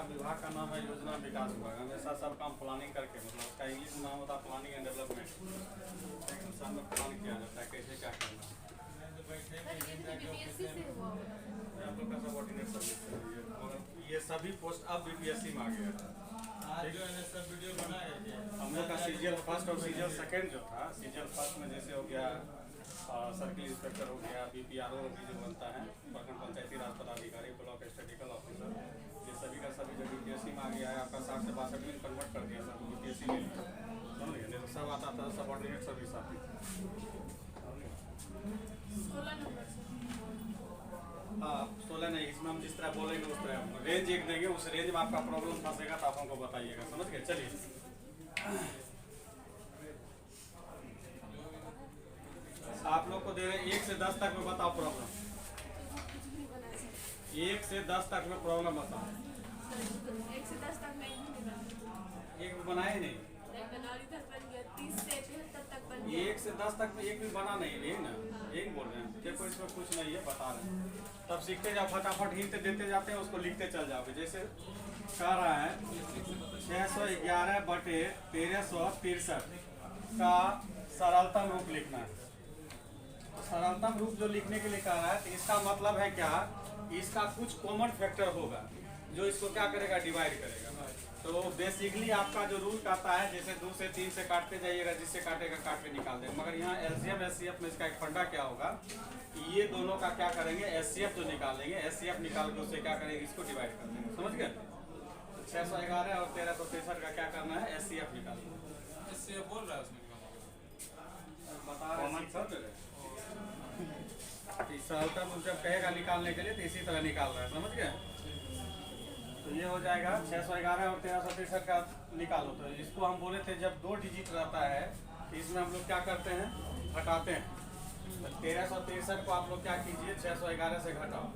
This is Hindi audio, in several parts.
आपका विभाग का नाम है योजना विकास विभाग। हमेशा सब काम प्लानिंग करके, मतलब उसका इंग्लिश नाम होता है प्लानिंग एंड डेवलपमेंट। लेकिन सब में प्लान किया जाता है कैसे क्या करना है। आप लोग का सबऑर्डिनेट सर्विस है मगर ये सभी पोस्ट अब बीपीएससी में आ गया। जो है सब वीडियो बनाए हम लोग का सीजीएल फर्स्ट और सीजीएल सेकेंड जो था, सीजीएल फर्स्ट में जैसे हो गया सर्किल इंस्पेक्टर हो गया, बीपीआरओ भी जो बनता है, प्रखंड पंचायती राज पदाधिकारी, ब्लॉक स्टेटिकल ऑफिसर, ये सभी का सभी जो बीपीएससी में आ गया है। आपका 60 से 62 में कन्वर्ट कर दिया सब बीपीएससी में, समझ गए? नहीं तो सब आता था सबऑर्डिनेट सर्विस आती थी। हाँ 16 नहीं, इसमें हम जिस तरह बोलेंगे उस तरह रेंज एक देंगे, उस रेंज में आपका प्रॉब्लम फंसेगा तो आप हमको बताइएगा, समझ गए? चलिए आप लोग को दे रहे हैं 1 से 10 तक में बताओ प्रॉब्लम। 1 से 10 तक में प्रॉब्लम बताओ। 1 से 10 तक में एक बनाए नहीं, 30 से 73 तक बन गया। 1 से 10 तक में एक भी बना नहीं है ना, यही बोल रहे हैं। देखो इसमें कुछ नहीं है, बता रहे हैं। तब सीखते जाओ, फटाफट हिंट देते जाते हैं, उसको लिखते चल जाओगे। जैसे कह रहा है 611 बटे 1363 का सरलतम रूप लिखना है। तो सरलतम रूप जो लिखने के लिए कह रहा है, तो इसका मतलब है क्या, इसका कुछ कॉमन फैक्टर होगा जो इसको क्या करेगा, डिवाइड करेगा। तो बेसिकली आपका जो रूल कहता है, जैसे 2 से 3 से काटते जाइएगा, जिससे काटेगा काट के निकाल देगा। मगर यहाँ एलसीएम एचसीएफ में इसका एक फंडा क्या होगा, ये दोनों का क्या करेंगे, एचसीएफ जो निकालेंगे, एचसीएफ निकाल के उससे क्या करेंगे, इसको डिवाइड कर देंगे। समझ गए? 611 और 1363 का क्या करना है, एचसीएफ निकालना। एचसीएफ बोल रहा है उसमें बता रहे सरलता रूप जब कहेगा निकालने के लिए तो इसी तरह निकाल रहा है, समझ गए? तो ये हो जाएगा 611 और 1363 का निकालो। तो इसको हम बोले थे जब 2 डिजिट रहता है तो इसमें हम लोग क्या करते हैं, घटाते हैं। तो 1363 को आप लोग क्या कीजिए, 611 से घटाओ।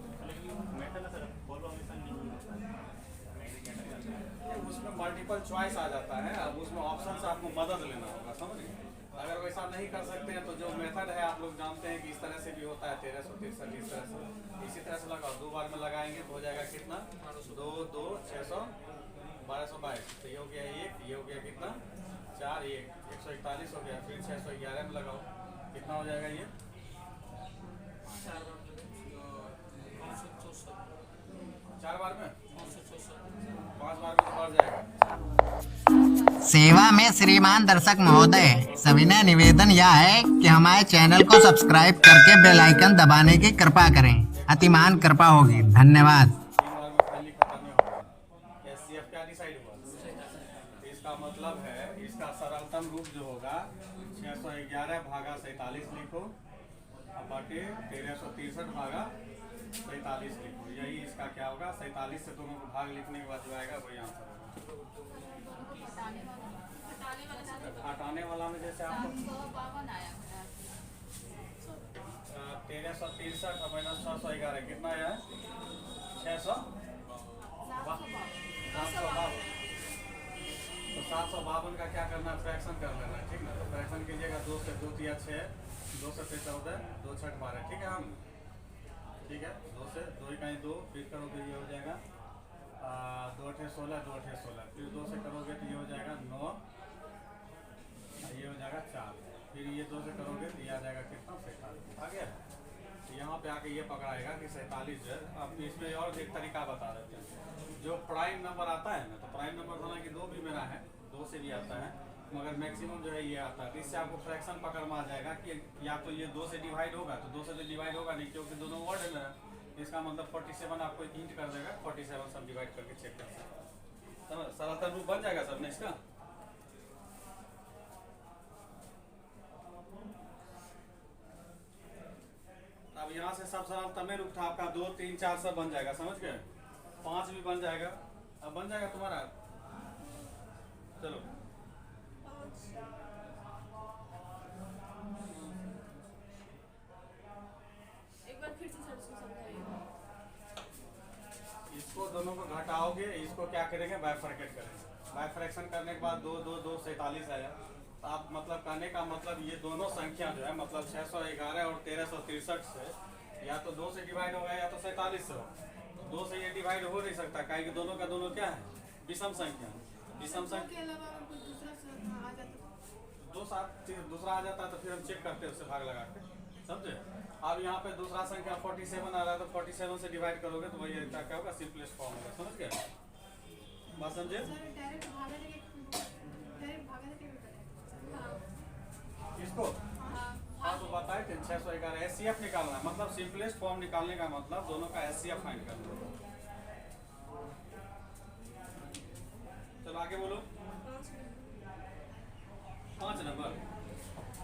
उसमें मल्टीपल चॉइस आ जाता है, अब उसमें ऑप्शन से आपको मदद लेना होगा, समझ गए? अगर वैसा नहीं कर सकते हैं तो जो मेथड है आप लोग जानते हैं कि इस तरह से भी होता है, 1363 इस तरह से, इसी तरह से लगाओ। 2 बार में लगाएंगे तो हो जाएगा कितना, 2 2 600 1222। तो ये हो गया 1, ये हो गया कितना 4, 141 हो गया। फिर 611 में लगाओ, कितना हो जाएगा ये 4 बार में, 5 बार में तो बढ़ जाएगा। सेवा में श्रीमान दर्शक महोदय, सविनय निवेदन यह है कि हमारे चैनल को सब्सक्राइब करके बेल आइकन दबाने की कृपा करें। अतिमान कृपा होगी। धन्यवाद। एचसीएफ क्या डिसाइड हुआ, इसका मतलब है इसका सरलतम रूप जो होगा 611 भागा 47 लिखो, बटे 1363 भागा 47 लिखो। यही इसका क्या होगा, 47 से दोनों को भाग लिखने के बाद जो आएगा वही आंसर होगा। हटाने वाला में जैसे आपको 1363 माइनस 611 कितना आया है, 752। तो 752 का क्या करना है, फ्रैक्शन कर लेना है, ठीक ना? तो फ्रैक्शन कीजिएगा, 2 से 2 दिया 6, 2 से 14, 2 6 12, ठीक है? हम ठीक है, 2 से 2 ही कहीं 2, फिर करोगे ये हो जाएगा 2 8 16, 2 8 16, फिर 2 से करोगे तो ये हो जाएगा 9, ये हो जाएगा 4, फिर ये 2 से करोगे तो ये आ जाएगा कितना 47, आ गया। तो यहाँ पे आके ये पकड़ाएगा कि 47 जो है। अब इसमें और एक तरीका बता देते हैं, जो प्राइम नंबर आता है ना, तो प्राइम नंबर होना कि 2 भी मेरा है, 2 से भी आता है, मगर मैक्सिमम जो है ये आता है। तो इससे आपको फ्रैक्शन पकड़ में आ जाएगा कि या तो ये 2 से डिवाइड होगा, तो 2 से तो डिवाइड होगा नहीं क्योंकि दोनों वर्ड है मेरा। इसका मतलब 47 आपको हिंट कर देगा, 47 सब डिवाइड करके चेक कर सकते हैं। सरलतम रूप बन जाएगा सबने इसका। अब यहाँ से सब सरलतम रूप था आपका, 2 3 4 सब बन जाएगा, समझ गए? 5 भी बन जाएगा, अब बन जाएगा तुम्हारा। चलो एक बार फिर से सर इसको समझाइए। इसको दोनों को घटाओगे, इसको क्या करेंगे, बाइफरकेट करेंगे। बाइफ्रैक्शन करने के बाद 2 2 2 47 आया। तो आप मतलब कहने का मतलब ये दोनों संख्या जो है, मतलब 611 और 1363 से या तो 2 से डिवाइड होगा या तो 47 से होगा। 2 से ये डिवाइड हो नहीं सकता, काहे कि दोनों का दोनों क्या है, विषम संख्या। विषम दो संख्या के अलावा अगर कोई दूसरा आ जाता तो दूसरा आ जाता तो फिर हम चेक करते उससे भाग लगा के, समझे। अब यहाँ पे दूसरा संख्या 47 आ रहा है तो 47 से डिवाइड करोगे तो वही क्या होगा, सिंपलेस्ट फॉर्म होगा, समझ गए बात, समझे। सर डायरेक्ट भागा देके हाँ इसको हाँ हाँ तो बताए थे 611 एचसीएफ निकालना है, मतलब सिंपलेस्ट फॉर्म निकालने का मतलब दोनों का एचसीएफ फाइंड करना। चलो आगे बोलो। 5 नंबर।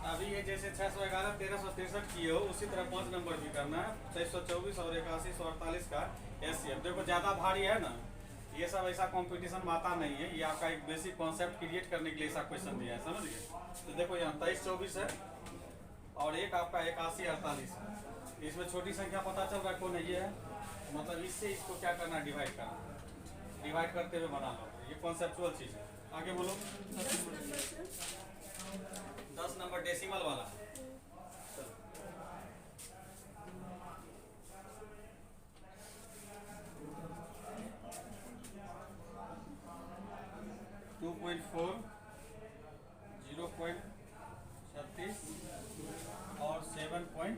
अभी ये जैसे 611 1363 किए हो उसी तरह 5 नंबर भी करना है, 624 और 81 148 का एचसीएफ। देखो ज़्यादा भारी है ना, ये सब ऐसा कंपटीशन में आता नहीं है, ये आपका एक बेसिक कॉन्सेप्ट क्रिएट करने के लिए ऐसा क्वेश्चन दिया है, समझ गए। तो देखो यहाँ 2324 है और एक आपका 81 48 है, इसमें छोटी संख्या पता चल रहा है कौन है, ये है, मतलब इससे इसको क्या करना, डिवाइड करना, डिवाइड करते हुए बना लो, ये कॉन्सेप्चुअल चीज़ है। आगे बोलो। 10 नंबर डेसिमल वाला। 2.4 0.36 और 7.0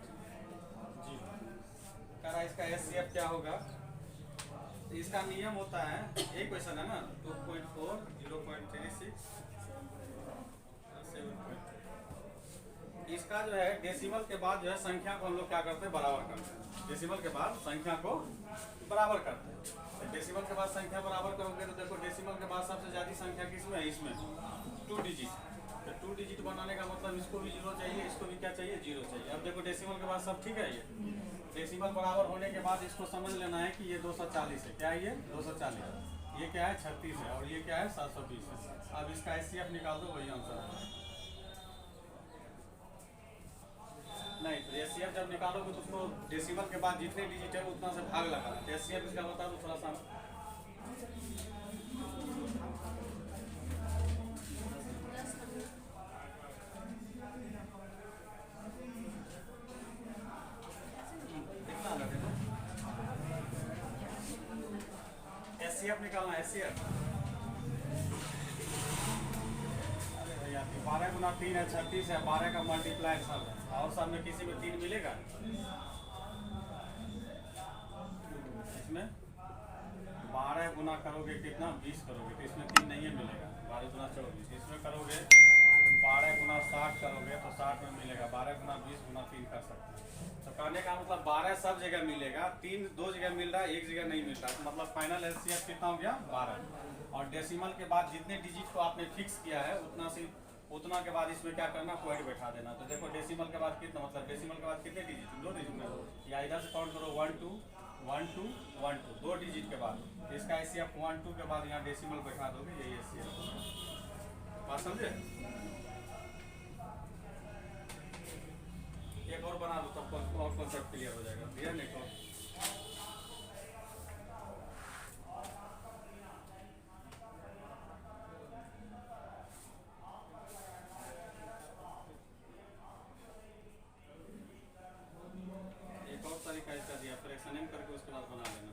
करा, इसका एचसीएफ क्या होगा। तो इसका नियम होता है, एक क्वेश्चन है ना, 2.4 0.36 7.0। इसका जो है डेसिमल के बाद जो है संख्या को हम लोग क्या करते हैं, बराबर करते हैं। डेसिमल के बाद संख्या को बराबर करते हैं, तो डेसिमल के बाद संख्या बराबर करोगे तो देखो डेसिमल के बाद सबसे ज़्यादा संख्या किसमें है, इसमें 2 डिजिट। तो 2 डिजिट बनाने का मतलब इसको भी 0 चाहिए, इसको भी क्या चाहिए, 0 चाहिए। अब देखो डेसिमल के बाद सब ठीक है, ये डेसिमल बराबर होने के बाद इसको समझ लेना है कि ये 240 है, क्या है ये 240, ये क्या है 36 है और ये क्या है 720 है। अब इसका एचसीएफ निकाल दो, वही आंसर है। नहीं तो एचसीएफ जब निकालोगे तो उसको डेसिमल के बाद जितने डिजिट है उतना से भाग लगाना। तो एचसीएफ इसका बता दो थोड़ा सा। एचसीएफ निकालना, एचसीएफ। अरे भैया 12 गुना 3 है 36 है, 12 का मल्टीप्लाई सब है और सब में किसी में 3 मिलेगा, इसमें 12 गुना करोगे कितना 20 करोगे तो इसमें 3 नहीं मिलेगा, 12 गुना 24। इसमें करोगे 12 गुना 60 करोगे तो 60 में मिलेगा, 12 गुना 20 गुना 3 कर सकते हैं। तो कहने का मतलब 12 सब जगह मिलेगा, 3 2 जगह मिल रहा है, 1 जगह नहीं मिल रहा, तो मतलब फाइनल एचसीएफ कितना हो गया 12। और डेसिमल के बाद जितने डिजिट को आपने फिक्स किया है उतना के बाद इसमें क्या करना, पॉइंट बैठा देना। तो देखो डेसिमल के बाद कितना, मतलब डेसिमल के बाद कितने डिजिट, 2 डिजिट में, या इधर से काउंट करो 1 2 1 2 1 2, 2 डिजिट के बाद इसका एचसीएफ 1 2 के बाद यहाँ डेसिमल बैठा दोगे, यही एचसीएफ। बात समझे। एक और बना दो तब और कॉन्सेप्ट क्लियर हो जाएगा, क्लियर नहीं तो। एक और तरीका इसका दिया, फ्रैक्शन एम करके उसके बाद बना लेना।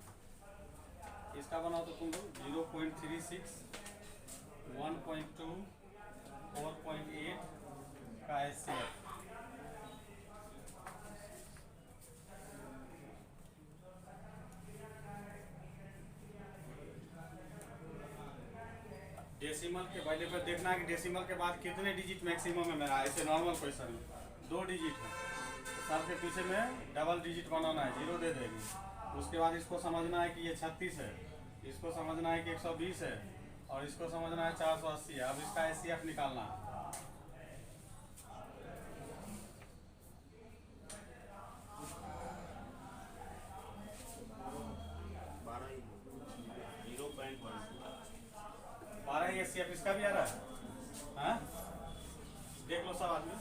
इसका बनाओ तो तुम लोग 0.36 1.2 4.8 का एचसीएफ। डेसिमल के पहले पर देखना है कि डेसिमल के बाद कितने डिजिट मैक्सिमम है मेरा, ऐसे नॉर्मल क्वेश्चन में 2 डिजिट है तो सबके पीछे में डबल डिजिट बनाना है, 0 दे देगी। उसके बाद इसको समझना है कि ये 36 है, इसको समझना है कि 120 है और इसको समझना है 480 है। अब इसका एचसीएफ निकालना है। एचसीएफ इसका भी आ रहा है, हाँ? देख लो सब आदमी,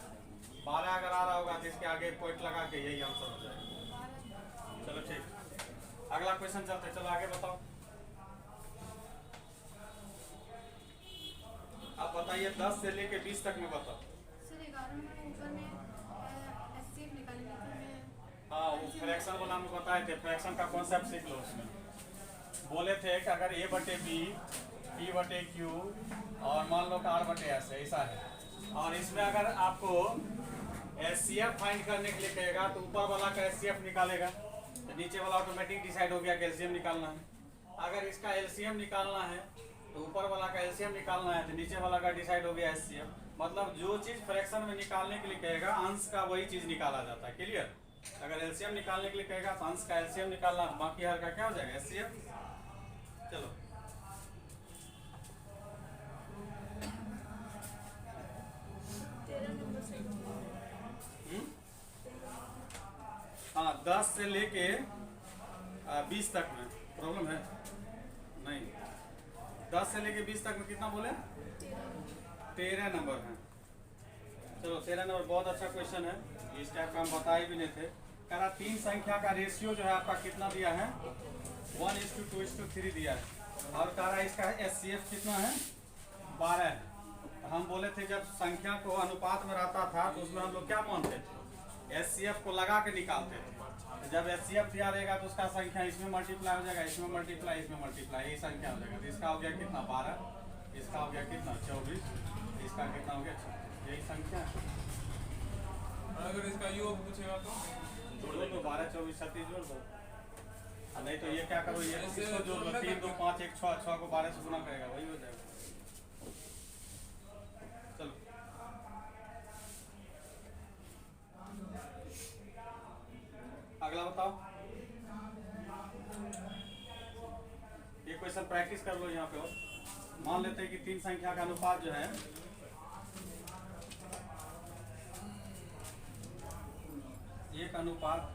12 अगर आ रहा होगा तो इसके आगे पॉइंट लगा के यही आंसर हो जाएगा। चलो ठीक, अगला क्वेश्चन चलते, चलो आगे बताओ। आप बताइए 10 से लेके 20 तक में बताओ। सर 11 में ऊपर में एचसीएफ निकालने के लिए हाँ वो फ्रैक्शन वाला में बताए थे, फ्रैक्शन का कॉन्सेप्ट सीख लो उसमें। बोले थे कि अगर A बटे B, P बटे Q और मान लो कि R बटे S है, ऐसा है। और इसमें अगर आपको HCF फाइंड करने के लिए कहेगा तो ऊपर वाला का HCF निकालेगा, तो नीचे वाला ऑटोमेटिक डिसाइड हो गया कि LCM निकालना है। अगर इसका LCM निकालना है तो ऊपर वाला का LCM निकालना है, तो नीचे वाला का डिसाइड हो गया HCF। मतलब जो चीज़ फ्रैक्शन में निकालने के लिए कहेगा अंश का वही चीज़ निकाला जाता है। क्लियर? अगर LCM निकालने के लिए कहेगा तो अंश का LCM निकालना, बाकी हर का क्या हो जाएगा HCF। चलो हाँ 10 से लेके 20 तक में प्रॉब्लम है नहीं। 10 से लेके 20 तक में कितना बोले? 13 नंबर है। चलो 13 नंबर बहुत अच्छा क्वेश्चन है, इस टाइप का हम बताए भी नहीं थे। कह रहा 3 संख्या का रेशियो जो है आपका कितना दिया है? 1:2:3 दिया है। और कह रहा है इसका HCF कितना है? 12 है। तो हम बोले थे जब संख्या को अनुपात में रहता था तो उसमें हम लोग क्या मानते थे? HCF को लगा के निकालते थे। तो जब HCF दिया रहेगा तो उसका संख्या इसमें मल्टीप्लाई हो जाएगा, इसमें मल्टीप्लाई, इसमें मल्टीप्लाई, यही संख्या हो जाएगा। तो इसका हो गया कितना? 12, इसका हो गया कितना? 24, इसका कितना हो गया? 36। यही संख्या है। अगर इसका योग पूछेगा तो जोड़ दो, 12, 24, 36 जोड़ दो। नहीं तो ये क्या करो, ये इसको जोड़ दो, 3, 2, 5, 1, 6, 6 को 12 से गुना करेगा, वही हो जाएगा। चलो अगला बताओ। ये क्वेश्चन प्रैक्टिस कर लो यहाँ पे। और मान लेते हैं कि 3 संख्या का अनुपात जो है एक अनुपात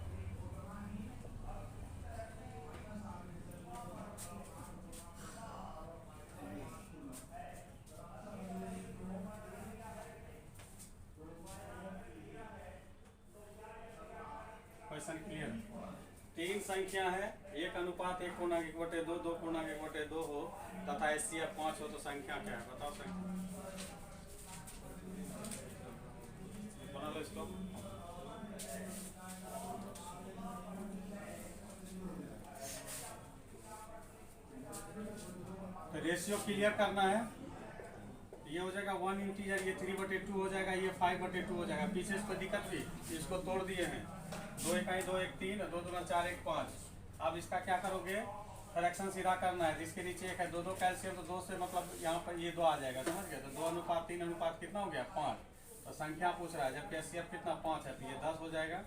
क्वेश्चन क्लियर। 3 संख्या है, 1:1:1/2, 2:1/2 हो तथा HCF 5 हो तो संख्या क्या है? बताओ संख्या। बना लो इसको। तो रेशियो क्लियर करना है। ये हो जाएगा 1 इंटीजर, ये 3/2 हो जाएगा, ये 5/2 हो जाएगा। पीछे इस पर दिक्कत भी, इसको तोड़ दिए हैं। 2 1 2 1 3, 2 2 4 1 5। अब इसका क्या करोगे? फ्रैक्शन सीधा करना है। जिसके नीचे 1 है, 2 2 कैल्शियम, तो 2 से मतलब यहाँ पर ये 2 आ जाएगा, समझ गए? तो 2:3 अनुपात कितना हो गया? 5। तो संख्या पूछ रहा है, जबकि HCF कितना? 5 है, तो ये 10 हो जाएगा,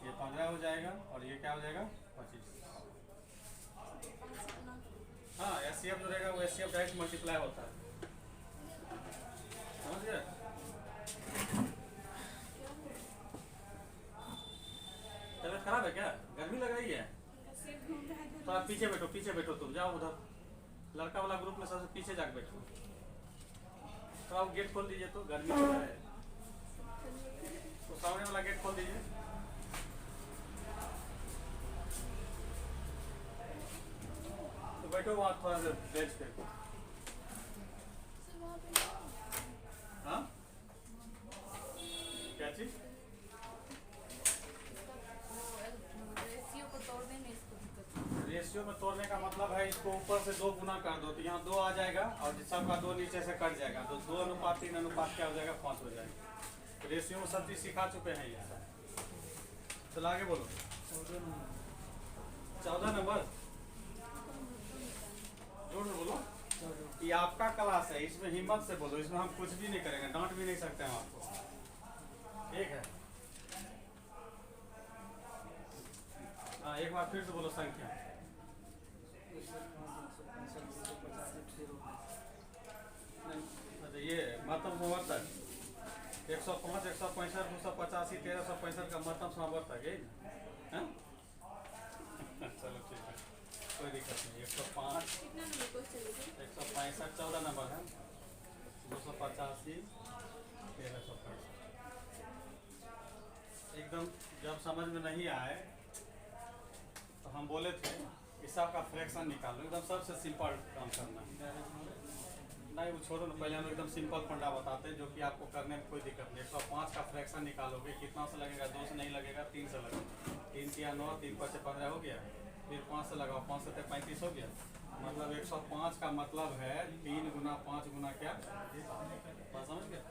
ये 15 हो जाएगा, और ये क्या हो जाएगा? 25। हाँ HCF जो रहेगा वो HCF डायरेक्ट मल्टीप्लाई होता है, समझ गए? तबीयत खराब है क्या? गर्मी लग रही है? तो आप पीछे बैठो, पीछे बैठो, तुम जाओ उधर लड़का वाला ग्रुप में सबसे पीछे जाकर बैठो। तो आप गेट खोल दीजिए, तो गर्मी लग रहा है तो सामने वाला गेट खोल दीजिए। तो बैठो वहाँ थोड़ा देर बेंच पे। हाँ क्या चीज? रेशियो में तोड़ने का मतलब है इसको ऊपर से 2 गुना कर दो, तो यहाँ 2 आ जाएगा और सबका 2 नीचे से कट जाएगा, तो 2:3 अनुपात क्या हो जाएगा? 5 हो जाएगा। रेशियो में सब चीज सिखा चुके हैं ये सब। चलो आगे बोलो। 14 नंबर जोड़ दो, बोलो। ये आपका क्लास है, इसमें हिम्मत से बोलो, इसमें हम कुछ भी नहीं करेंगे, डांट भी नहीं सकते हम आपको, ठीक है? हाँ एक बार फिर से बोलो संख्या। अच्छा ये महत्तम समवर्तक 105, 165, 285, 1365 का महत्तम समवर्तक है ना? चलो ठीक है, कोई दिक्कत नहीं। 105, 165, 14 नंबर है, 285, 1365। एकदम जब समझ में नहीं आए तो हम बोले थे इस सबका फ्रैक्शन निकालो, एकदम सबसे सिंपल काम करना। नहीं वो छोड़ो ना, पहले हम एकदम सिंपल फंडा बताते हैं जो कि आपको करने में कोई दिक्कत नहीं। 105 का फ्रैक्शन निकालोगे, कितना से लगेगा? 2 से नहीं लगेगा, 3 से लगेगा। 3 किया 9, 3 5 से 15 हो गया, फिर 5 से लगाओ, 5 से 35 हो गया, मतलब 105 का मतलब है 3 गुना 5 गुना क्या, बात समझ गया?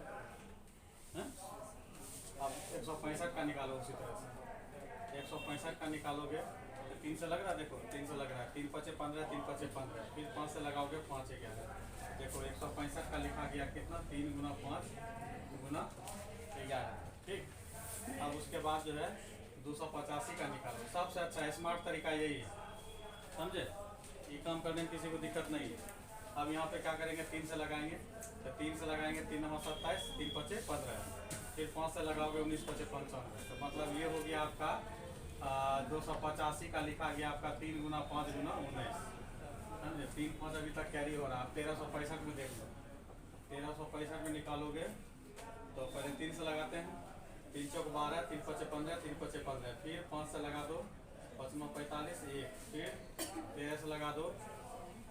हैं? अब 165 का निकालो उसी तरह से, 165 का निकालोगे तो 3 से लग रहा है, देखो 3 से लग रहा है, 3 पचे 15, 3 पचे 15, फिर 5 से लगाओगे 5 11, देखो 165 का लिखा गया कितना, 3 गुना 5 गुना 11, ठीक। अब उसके बाद जो है 285 का निकालो, सबसे अच्छा स्मार्ट तरीका यही है, समझे? ये काम करने में किसी को दिक्कत नहीं है। अब यहाँ पे क्या करेंगे, 3 से लगाएंगे, तो 3 से लगाएंगे, 3 9 27, 3 पचे 15, फिर 5 से लगाओगे 19 पचे 55, तो मतलब ये हो गया आपका 285 का लिखा गया आपका 3 गुना 5 गुना 19, समझे? 3 5 अभी तक कैरी हो रहा है, 1365 में देख लो, 1365 में निकालोगे तो पहले 3 से लगाते हैं, 3 चौक 12, 3 पचे 15, 3 पचे 15, फिर 5 से लगा दो, 5 9 45 1, फिर 13 से लगा दो,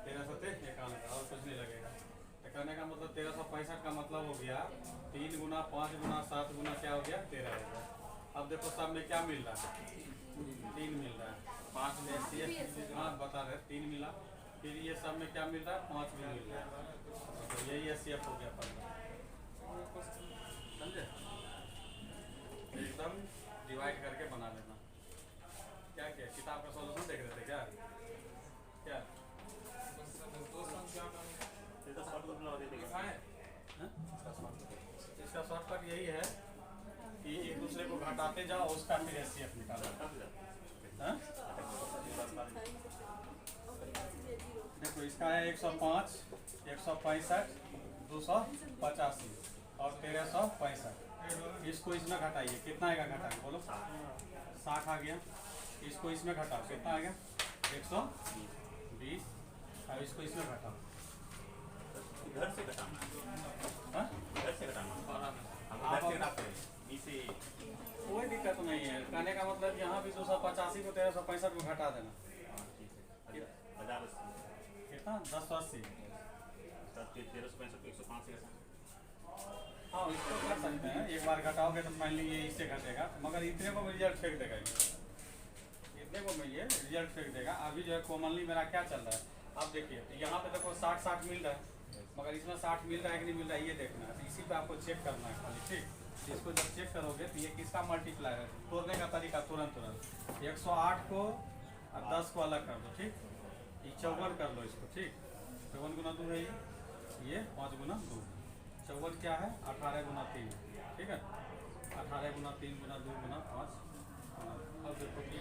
13 सत्ते 91, और कुछ नहीं लगेगा। तो कहने का मतलब 1365 का मतलब हो गया 3 गुना 5 गुना 7 गुना क्या हो गया, 13 हो गया। अब देखो सब में क्या मिल रहा है, 3 मिल रहा है, 5 में हाँ बता रहे 3 मिला, फिर ये सब में क्या मिल रहा है, 5 भी मिल रहा है, तो यही SCF हो गया 15, समझे? एकदम डिवाइड करके बना लेना। क्या किया, किताब का सॉल्यूशन देख रहे थे क्या? क्या इसका शॉर्टकट यही है कि एक दूसरे को घटाते जाओ, उसका फिर SCF निकालो। हाँ? देखो इसका है 105, 165, 285 और 1365, इसको इसमें घटाइए, कितना आएगा घटाएंगे बोलो, 60 आ गया, इसको इसमें घटाओ, कितना आ गया 120, और इसको इसमें घटाओ, घर से घटाना, हाँ? घर से घटाना, हम घर से घटाते हैं इसे। कोई दिक्कत नहीं है, कहने का मतलब यहाँ भी 285 को 1365 को घटा देना, ठीक है, 1080, कितना 1080, 1365 को 105 से घटाना। हाँ इसको कर सकते हैं, एक बार घटाओगे तो मान लीजिए इससे घटेगा, मगर इतने को रिजल्ट फेंक देगा, इतने को में ये रिजल्ट फेंक देगा। अभी जो है कॉमनली मेरा क्या चल रहा है, आप देखिए यहाँ पे देखो 60 मिल रहा है, मगर इसमें 60 मिल रहा है कि नहीं मिल रहा है ये देखना है, इसी पे आपको चेक करना है खाली, ठीक। इसको जब चेक करोगे तो ये किसका मल्टीप्लाई है, तोड़ने का तरीका तुरंत 108 को और 10 को अलग कर दो, ठीक। 54 कर लो इसको, ठीक, 54 गुना 2 है ये 5 गुना 2, 54 क्या है 18 गुना 3, ठीक है, 18 गुना 3 गुना 2 गुना 5। अब देखो कि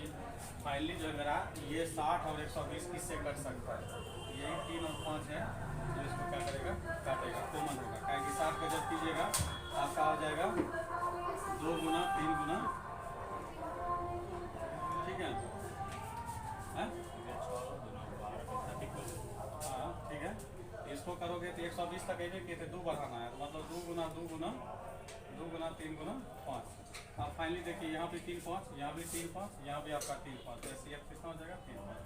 फाइनली जो है मेरा ये 60 और 120 किससे कट सकता है, यही 3 और 5 है, तो इसको क्या करेगा, काटेगा, कॉमन होगा, कहेंगे 60 का जब कीजिएगा आपका आ जाएगा 2 गुना 3 गुना, ठीक है, हाँ ठीक है। इसको करोगे तो 120 तक एक किए थे, 2 बढ़ाना है, तो मतलब 2 गुना 2 गुना 2 गुना 3 गुना 5। अब फाइनली देखिए यहाँ भी 3 5, यहाँ भी 3 5, यहाँ भी आपका 3 5, तो SCF कितना हो जाएगा 3 5।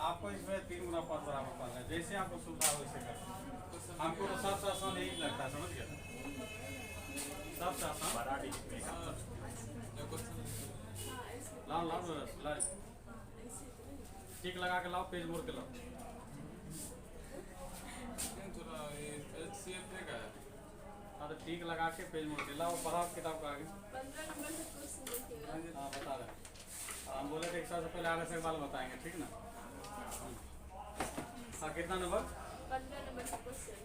आपको इसमें 3 गुना 5 बराबर 5 है, जैसे आपको सुविधा हो वैसे कर, हमको तो सबसे आसान यही लगता है, समझ गया, सबसे आसान। बड़ा डिजिट में काम करते लाओ लाओ लाओ, टिक लगा के लाओ, पेज मोड़ के लाओ, हाँ तो टिक लगा के पेज मोड़ के लाओ, पढ़ाओ किताब का आगे। 15 नंबर से क्वेश्चन देखिएगा। हाँ बता रहे, हम बोले थे 100 से पहले आगे से बाल बताएंगे, ठीक ना। हाँ कितना नंबर, 15 नंबर से क्वेश्चन,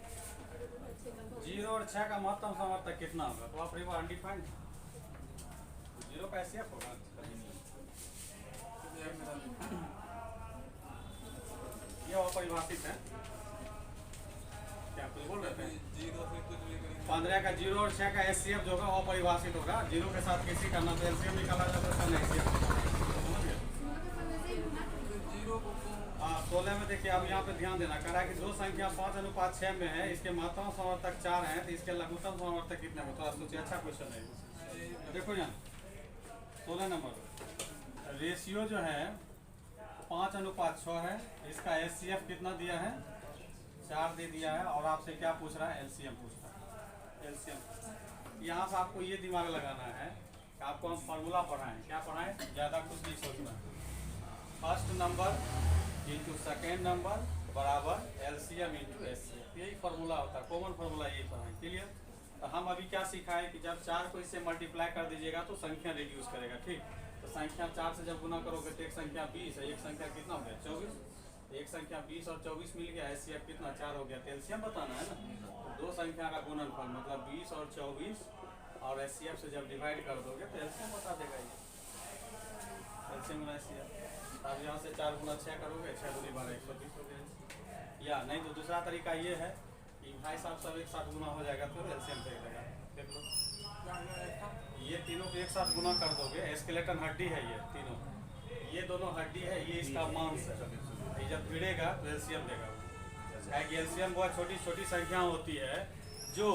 0 और 6 का महत्तम समावर्तक कितना होगा, तो आप रिवर अनडिफाइंड 0 का SCF होगा, ये अपरिभाषित है, क्या कुछ बोल रहे थे, 15 का 0 और 6 का SCF जो होगा अपरिभाषित होगा, 0 के साथ किसी करना तो LCM निकाला जाता है, SCF समझ गए। हाँ 16 में देखिए, अब यहाँ पे ध्यान देना, कह रहा है कि जो संख्या 5:6 में है, इसके महत्तम समावर्तक 4 है, तो इसके लघुत्तम समावर्तक कितने में, थोड़ा सोचिए, अच्छा क्वेश्चन है। देखो यहाँ 16 नंबर रेशियो जो है 5:6 है, इसका SCF कितना दिया है 4 दे दिया है, और आपसे क्या पूछ रहा है, LCM पूछ रहा है, LCM। यहाँ से आपको ये दिमाग लगाना है कि आपको हम फार्मूला पढ़ाएं, क्या पढ़ाएं, ज़्यादा कुछ नहीं सोचना है, first number into second number बराबर एलसीएम इंटू एचसीएफ। यही फार्मूला होता है, कॉमन फार्मूला यही तो है। क्लियर? तो हम अभी क्या सिखाएं कि जब 4 को इससे मल्टीप्लाई कर दीजिएगा तो संख्या रिड्यूस करेगा। ठीक, तो संख्या 4 से जब गुना करोगे तो एक संख्या 20 है, एक संख्या कितना हो गया 24, एक संख्या 20 और 24 मिल गया, एचसीएफ कितना 4 हो गया। तो एलसीएम बताना है ना, तो दो संख्या का गुणनफल मतलब 20 और 24 और एचसीएफ से जब डिवाइड कर दोगे तो एलसीएम बता देगा ये, एलसीएम गुना एचसीएफ। अब यहाँ से 4 गुना 6 करोगे, 6 दूनी 12 120 हो गया। या नहीं तो दूसरा तरीका ये है कि भाई साहब सब एक साथ गुना हो जाएगा तो एलसीएम फेंक देगा। देख लो, ये तीनों को एक साथ गुना कर दोगे, स्केलेटन हड्डी है ये तीनों, ये दोनों हड्डी है, ये इसका मांस है। ये जब भिड़ेगा तो एलसीएम देगा। एलसीएम वो छोटी छोटी संख्या होती है जो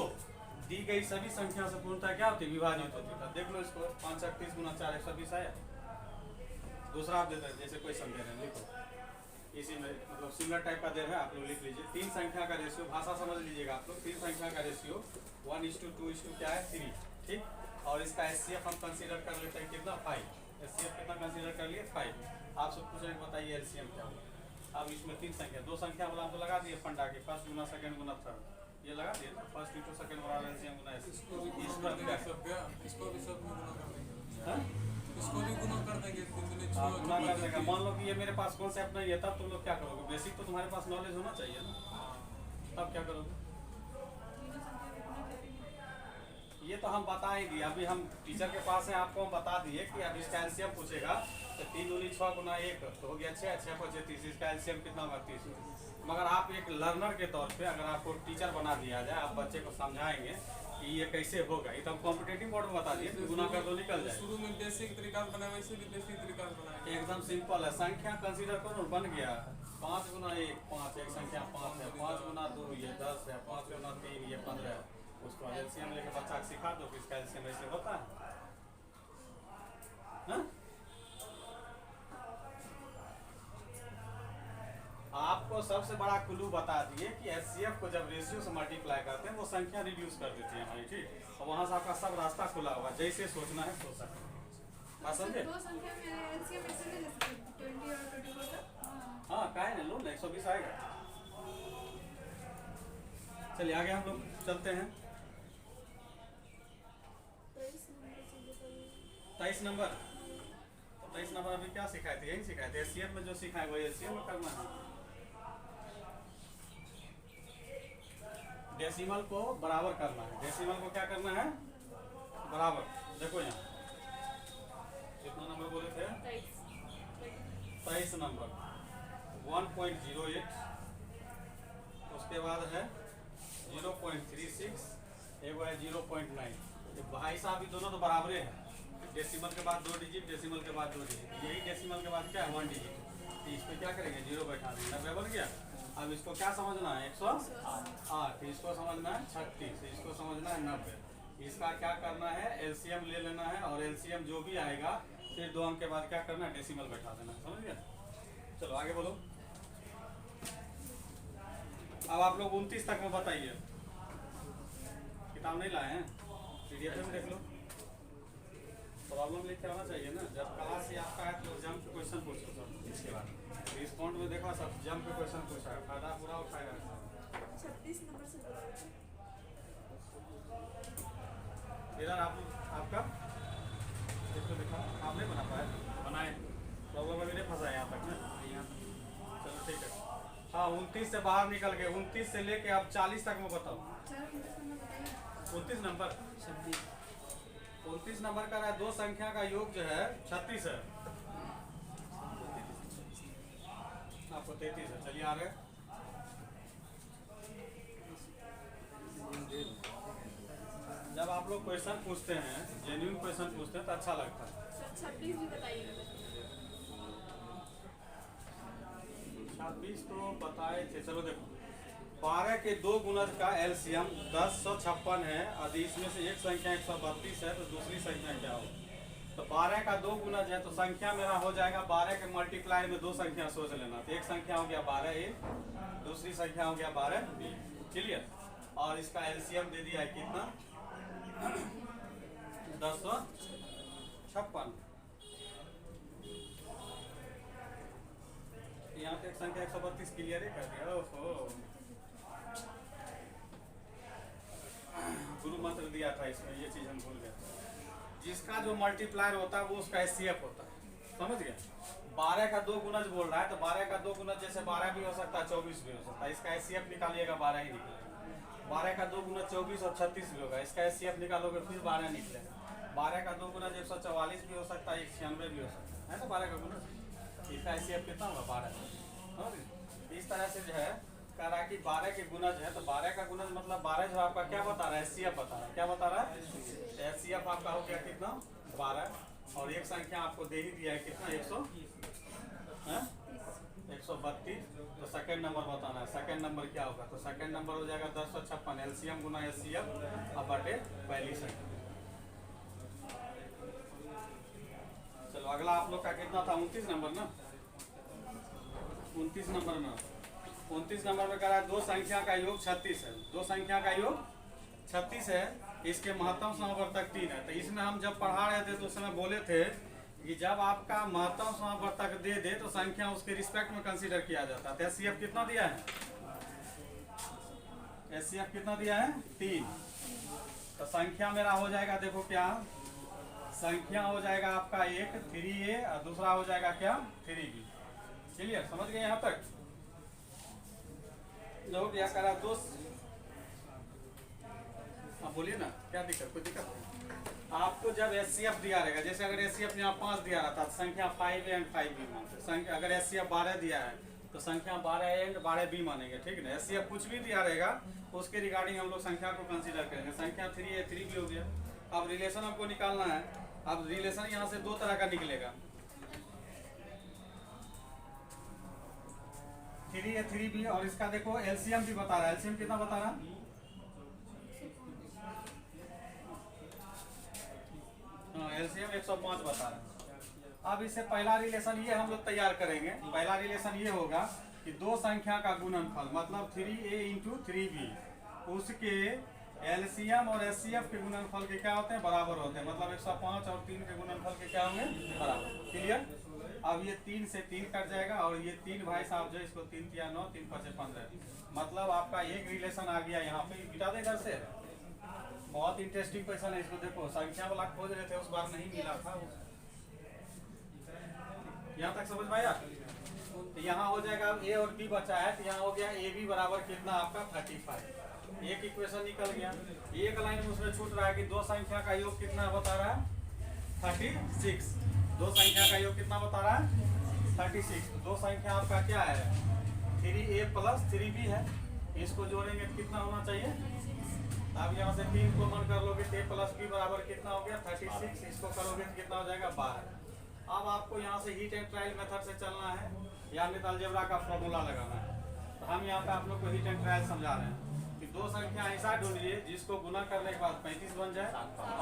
दी गई सभी संख्या से पूर्णतः क्या होती है, विभाजित होती है। देख लो इसको, 5 38 गुना 4 120 आया। दूसरा आप देते हैं, जैसे कोई संख्या है लिखो, इसी में मतलब सिमिलर टाइप का दे रहा है, आप लोग लिख लीजिए। 3 संख्या का रेशियो, भाषा समझ लीजिएगा आप लोग। 3 संख्या का रेशियो 1:2 क्या है 3। ठीक, और इसका एचसीएफ हम कंसीडर कर लेते हैं कितना 5। एचसीएफ कितना कंसीडर कर लिए 5। आपसे पूछेंगे बताइए एलसीएम क्या होगा। अब इसमें 3 संख्या, 2 संख्या वाला हम तो लगा दिए फंडा के, फर्स्ट गुना सेकंड गुना थर्ड, ये लगा दिए ना, फर्स्ट इंटू सेकंड बराबर एलसीएम गुना इसको भी इस गुना पर कर क्या देंगे सब क्या, इसको भी सब में गुना कर देंगे, हाँ? इसको भी गुना कर देंगे। गुना कर देगा। मान लो कि ये मेरे पास कॉन्सेप्ट नहीं है, तब तुम लोग क्या करोगे, बेसिक तो तुम्हारे पास नॉलेज होना चाहिए ना, तब क्या करोगे। ये तो हम बता ही दिए, अभी हम टीचर के पास है, आपको हम बता दिए कि अब इसका एलसीएम पूछेगा तो 3 दूनी 6 गुना 1 तो हो गया 6, 6 × 5 30, इसका एलसीएम कितना होगा 30। मगर आप एक लर्नर के तौर पे अगर आपको टीचर बना दिया जाए, आप बच्चे को समझाएंगे कि ये कैसे होगा, ये तो हम कॉम्पिटेटिव बोर्ड में बता दिए कि गुना कर दो निकल जाए। शुरू में बेसिक तरीका से बनाए, वैसे भी बेसिक तरीका से बनाएंगे। एकदम सिंपल है, संख्या कंसीडर करो, बन गया 5 गुना 1 5, एक संख्या 5 है, 5 गुना 2 ये 10 है, 5 गुना 3 ये 15 है। उसको एलसीएम लेके बच्चा को सिखा दो कि इसका एलसीएम ऐसे होता है। हाँ? आपको सबसे बड़ा क्लू बता दिए कि एचसीएफ को जब रेशियो से मल्टीप्लाई करते हैं वो संख्या रिड्यूस कर देती है हमारी। ठीक, और वहां से आपका सब रास्ता खुला हुआ, जैसे सोचना है सोच सकते हैं। बात समझे? दो संख्या में एलसीएम ऐसे नहीं ले सकते, 20 और 24 का। हाँ काहे ना लो ना, 120 आएगा। चलिए आगे हम लोग चलते हैं। 23 नंबर, तो 23 नंबर अभी क्या सिखाए थे, यही सिखाए थे। एचसीएफ में जो सिखाए वही एचसीएफ में करना है। डेसिमल को बराबर करना है, डेसिमल को क्या करना है बराबर। देखो यहाँ कितना नंबर बोले थे, 23 नंबर 1.08, उसके बाद है 0.36, एक है 0.9। ये भाई साहब ये दोनों तो बराबरे हैं, डेसिमल के बाद 2 डिजिट, डेसिमल के बाद 2 डिजिट, यही डेसिमल के बाद क्या है 1 डिजिट। तो इस पर क्या करेंगे 0 बैठा देंगे, 90 बन गया। अब इसको क्या समझना है 108, इसको समझना है 36, इसको समझना है 90। इसका क्या करना है एलसीएम ले लेना है, और एलसीएम जो भी आएगा फिर 2 अंक के बाद क्या करना है डेसिमल बैठा देना, समझ गया। चलो आगे बोलो। अब आप लोग 29 तक में बताइए, किताब नहीं लाए हैं, पीडीएफ में देख लो। प्रॉब्लम लिख के आना चाहिए ना, जब क्लास से आपका है तो जंप क्वेश्चन पूछो सब। इसके बाद रिस्पॉन्ड में देखो सब जंप के क्वेश्चन पूछा है, फायदा पूरा उठाएगा। 36 नंबर से इधर आपका इसको दिखा, आप नहीं बना पाए, बनाए प्रॉब्लम अभी नहीं फंसा है यहाँ तक ना। चलो ठीक है। हाँ 29 से बाहर निकल गए, 29 से लेके आप 40 तक में बताओ। 29 नंबर 29 नंबर का है, 2 संख्या का योग जो है 36 है, आपको 33 है। चलिए आ गए। जब आप लोग क्वेश्चन पूछते हैं, जेन्युइन क्वेश्चन पूछते हैं तो अच्छा लगता है। 26 भी बताइएगा। 26 तो बताए थे, चलो देखो 12 के 2 गुणज का एलसीएम 1056 है, और इसमें से एक संख्या 132 है, तो दूसरी संख्या क्या हो। तो 12 का 2 गुणज है तो संख्या मेरा हो जाएगा 12 के मल्टीप्लाई में 2 संख्या सोच लेना। तो एक संख्या हो गया 12A, दूसरी संख्या हो गया 12B। क्लियर। और इसका एलसीएम दे दिया है कितना 1056। यहाँ पे एक संख्या 132 क्लियर ही कर दिया। ओहो, गुरु मंत्र दिया था इसमें, ये चीज हम भूल गए। जिसका जो मल्टीप्लायर होता है वो उसका एचसीएफ होता है, समझ गए। 12 का 2 गुणज बोल रहा है तो 12 का 2 गुणज जैसे 12 भी हो सकता है, 24 भी हो सकता है। इसका एचसीएफ निकालिएगा 12 ही निकलेगा। 12 का 2 गुणज 24 और 36 भी होगा, इसका एचसीएफ निकालोगे फिर 12 निकलेगा। 12 का 2 गुणज 144 भी हो सकता है, 196 भी हो सकता है ना 12 का गुणज। इसका एचसीएफ कितना होगा 12। इस तरह से जो है कह रहा है कि 12 के गुणज है, तो 12 का गुणज मतलब 12 जो आपका क्या बता रहा है, एचसीएफ बता रहा है। क्या बता रहा है, एचसीएफ आपका हो गया कितना 12। और एक संख्या आपको दे ही दिया है कितना 132। तो सेकंड नंबर बताना है। सेकंड नंबर क्या होगा, तो सेकंड नंबर हो जाएगा 1056 एलसीएम गुना एचसीएफ अब बटे पहली संख्या। चलो अगला आप लोग का कितना था 29 नंबर ना। 29 नंबर में 29 नंबर में कह रहा है दो संख्या का योग 36 है। दो संख्या का योग 36 है, इसके महत्तम समावर्तक 3 है। तो इसमें हम जब पढ़ा रहे थे तो उस समय बोले थे कि जब आपका महत्तम समावर्तक दे दे तो संख्या उसके रिस्पेक्ट में कंसीडर किया जाता है। तो एचसीएफ कितना दिया है, एचसीएफ कितना दिया है 3। तो संख्या मेरा हो जाएगा, देखो क्या संख्या हो जाएगा आपका एक 3a और दूसरा हो जाएगा क्या 3b। क्लियर, समझ गए यहाँ तक। लोग क्या करा दोस्त, हाँ बोलिए ना, क्या दिक्कत, कोई दिक्कत नहीं। आपको जब एचसीएफ दिया रहेगा, जैसे अगर एचसीएफ यहाँ 5 दिया रहता तो संख्या 5a एंड 5b मानते। संख्या अगर एचसीएफ 12 दिया है तो संख्या 12a एंड 12b मानेंगे, ठीक है ना। एचसीएफ कुछ भी दिया रहेगा उसके रिगार्डिंग हम लोग संख्या को कंसीडर करेंगे। संख्या 3a 3b हो गया। अब रिलेशन हमको निकालना है। अब रिलेशन यहाँ से 2 तरह का निकलेगा, 3a 3b। और इसका देखो एलसीएम भी बता रहा है। एलसीएम कितना बता रहा है, एलसीएम 105 बता रहा है। अब इससे पहला रिलेशन ये हम लोग तैयार करेंगे। पहला रिलेशन ये होगा कि दो संख्या का गुणनफल मतलब 3a इंटू 3b, उसके एलसीएम और एचसीएफ के गुणनफल के क्या होते हैं, बराबर होते हैं। मतलब 105 और 3 के गुणनफल के क्या होंगे, बराबर। क्लियर। अब ये 3 से 3 कट जाएगा और ये 3 भाई साहब जो इसको 3 या 9 3 5 15, मतलब आपका एक रिलेशन आ गया यहाँ पे। मिटा दे घर से, बहुत इंटरेस्टिंग क्वेश्चन है। इसको देखो, संख्या वाला खोज रहे थे उस बार नहीं मिला था। यहाँ तक समझ में आया। तो यहाँ हो जाएगा, अब ए और बी बचा है तो यहाँ हो गया ए बी बराबर कितना आपका 35। एक इक्वेशन निकल गया। एक लाइन में उसमें छूट रहा है कि दो संख्या का योग कितना बता रहा है 36। दो संख्या का योग कितना बता रहा है 36। दो संख्या आपका क्या है 3a प्लस 3b है। इसको जोड़ेंगे तो कितना होना चाहिए। अब यहाँ से 3 को कॉमन कर लोगे तो a प्लस b बराबर कितना हो गया 36। इसको करोगे तो कितना हो जाएगा 12। अब आपको यहाँ से हीट एंड ट्रायल मेथड से चलना है या नहीं अलजेब्रा का फॉर्मूला लगाना है। तो हम यहाँ पे आप लोग को हीट एंड ट्रायल समझा रहे हैं कि दो संख्या ऐसा ढूंढिए जिसको गुना करने के बाद 35 बन जाए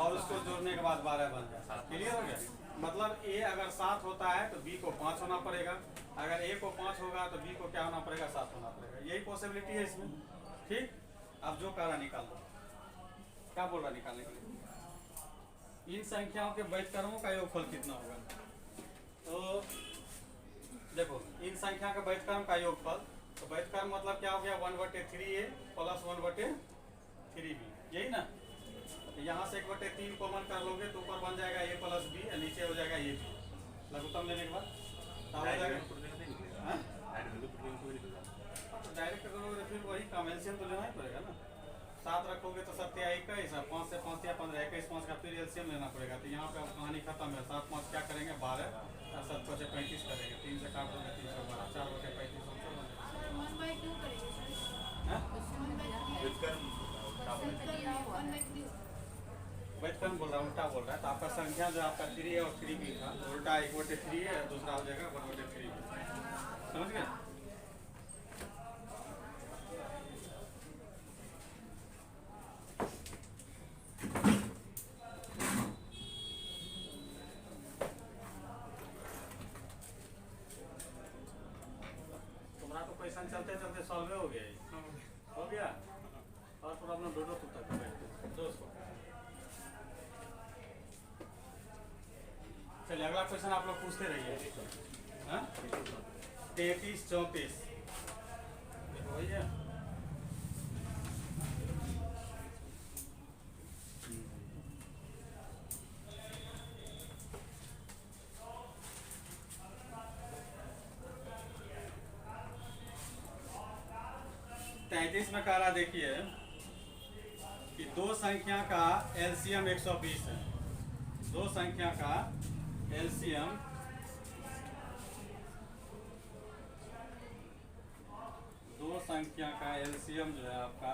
और उसको जोड़ने के बाद 12 बन जाए। क्लियर हो गया। मतलब a अगर 7 होता है तो b को 5 होना पड़ेगा, अगर a को 5 होगा तो b को क्या होना पड़ेगा 7 होना पड़ेगा। यही पॉसिबिलिटी है इसमें। ठीक, अब जो कह रहा निकाल दो, क्या बोल रहा निकालने के लिए। इन संख्याओं के वैधकर्मों का योगफल कितना होगा। तो देखो इन संख्या के वैधकर्म का योगफल, तो वैधकर्म मतलब क्या हो गया 1/3a प्लस 1/3b, यही ना। तो यहाँ से 1/3 कॉमन कर लोगे तो ऊपर बन जाएगा a प्लस b और नीचे हो जाएगा a b। लघुत्तम लेने के बाद क्या हो जाएगा, डायरेक्ट करोगे फिर वही काम एलसीएम तो लेना ही पड़ेगा ना। 7 रखोगे तो 7 या 21, 5 से 5 या 15, 21 5 का फिर एलसीएम लेना पड़ेगा। तो यहाँ पे अब कहानी खत्म है। 7 5 क्या करेंगे 12 और 7 5 35 करेंगे। 3 से काट दोगे 3 से 12, 4 बटे 35 1/2 करेंगे वैधकर्म बोल रहा है, उल्टा बोल रहा है। तो आपका संख्या जो आपका 3a और 3b था उल्टा 1/3a है, दूसरा हो जाएगा 1/3b। समझ गए। तुम्हारा तो क्वेश्चन चलते चलते सॉल्व हो गया, हो गया। और प्रॉब्लम ढूंढो तुम तक दोस्तों। चलिए अगला क्वेश्चन आप लोग पूछते रहिए। हाँ 33 34 देखो वही है। तैतीस में कह रहा देखिए कि दो संख्या का एलसीएम 120 है। दो संख्या का एलसीएम जो है आपका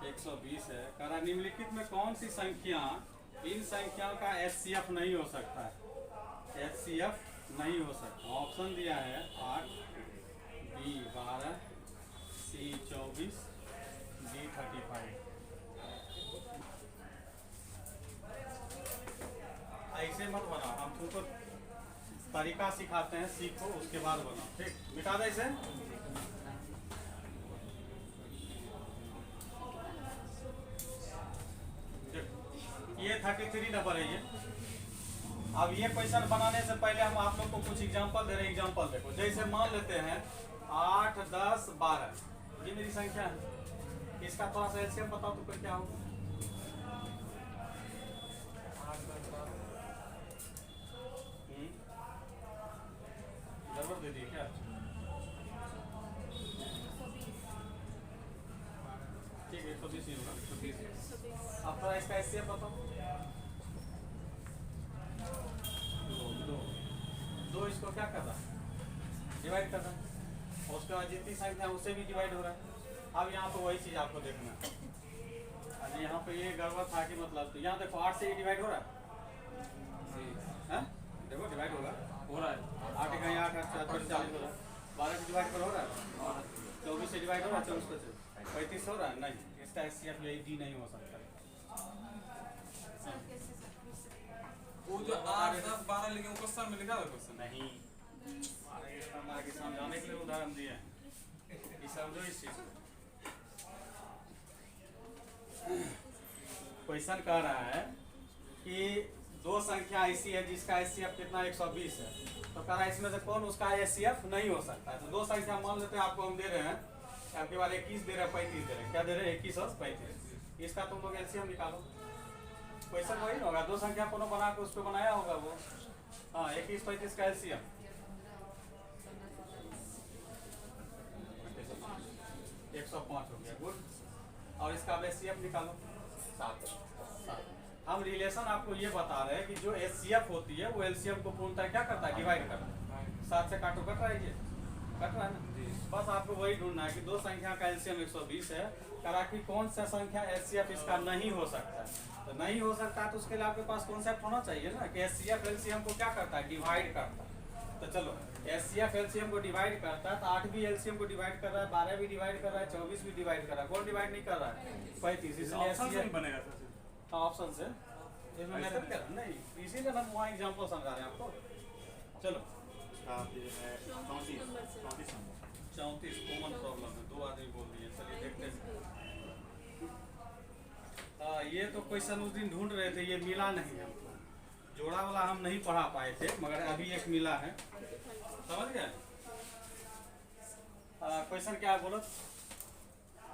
120 है। कह रहा निम्नलिखित में कौन सी संख्या इन संख्याओं का एचसीएफ नहीं हो सकता है? एचसीएफ नहीं हो सकता। ऑप्शन दिया है 8, बी 12, सी 24, डी 35। ऐसे मत बनाओ, हम तुमको तरीका सिखाते हैं, सीखो उसके बाद बनाओ। ठीक, मिटा दे इसे। ये 33 नंबर है ये। अब ये क्वेश्चन बनाने से पहले हम आप लोग को कुछ एग्जांपल दे रहे हैं। एग्जांपल देखो, जैसे मान लेते हैं 8, 10, 12 ये मेरी संख्या है। इसका थोड़ा सा एलसीएम बताओ तो फिर क्या होगा? गड़बड़ दे दिए क्या? ठीक है, 120 ही होगा। अब थोड़ा इसका एचसीएफ बताओ। दो इसको क्या कर रहा है? डिवाइड कर रहा है। और उसके बाद जितनी संख्या उससे भी डिवाइड हो रहा है। अब यहाँ पे वही चीज आपको देखना है। अरे यहाँ पे ये गड़बड़ था कि मतलब तो यहाँ देखो 8 से ये डिवाइड हो रहा है। देखो डिवाइड होगा, हो रहा है। 8 का 8, 8 4 40 हो रहा है। 12 से डिवाइड पर हो रहा है। 24 से डिवाइड हो रहा है। 24 से 35 हो रहा है। नहीं, इसका एचसीएफ यही डी नहीं हो सकता। वो जो 8, 10, 12 लेकिन क्वेश्चन में लिखा था क्वेश्चन नहीं, आगे समझाने के लिए उदाहरण दिए हैं। ये समझो इस चीज को। क्वेश्चन कह रहा है कि दो संख्या ऐसी है जिसका एचसीएफ कितना 120 है। तो कह रहा है इसमें से कौन उसका एचसीएफ नहीं हो सकता है। तो दो संख्या मान लेते हैं, आपको हम दे रहे हैं, आपके बाद 21 दे रहे हैं, 35 दे रहे हैं। क्या दे रहे हैं? 21 और 35। इसका तुम लोग एलसीएम निकालो। क्वेश्चन वही होगा, दो संख्या को बना के उस पर बनाया होगा वो। हाँ, 21 35 का एलसीएम 105 हो गया। गुड। और इसका एचसीएफ निकालो 7। हम रिलेशन आपको ये बता रहे हैं कि जो एचसीएफ होती है वो एलसीएम को पूर्णतः क्या करता है? डिवाइड करता है। 7 से काटो, कट रहा है ये, कट रहा है ना। बस आपको वही ढूंढना है कि दो संख्या का एलसीएम 120 है। करा कि कौन सा संख्या एचसीएफ इसका नहीं हो सकता है। तो नहीं हो सकता है तो उसके लिए आपके पास कॉन्सेप्ट होना चाहिए ना कि एचसीएफ एलसीएम को क्या करता है? डिवाइड करता है। तो चलो, एचसीएफ एलसीएम को डिवाइड करता है तो 8 भी एलसीएम को डिवाइड कर रहा है, 12 भी डिवाइड कर रहा है, 24 भी डिवाइड कर रहा है। कौन डिवाइड नहीं कर रहा है? 35। इसलिए एचसीएफ बनेगा ऑप्शन से। इसमें मेथड क्या नहीं, इसीलिए हम वहाँ एग्जांपल समझा रहे हैं आपको। चलो 34 कॉमन प्रॉब्लम है, 2 आदमी बोल दिए। चलिए देखते हैं। ये तो क्वेश्चन उस दिन ढूंढ रहे थे, ये मिला नहीं हमको। जोड़ा वाला हम नहीं पढ़ा पाए थे, मगर अभी एक मिला है। समझ गए? क्वेश्चन क्या है बोलो?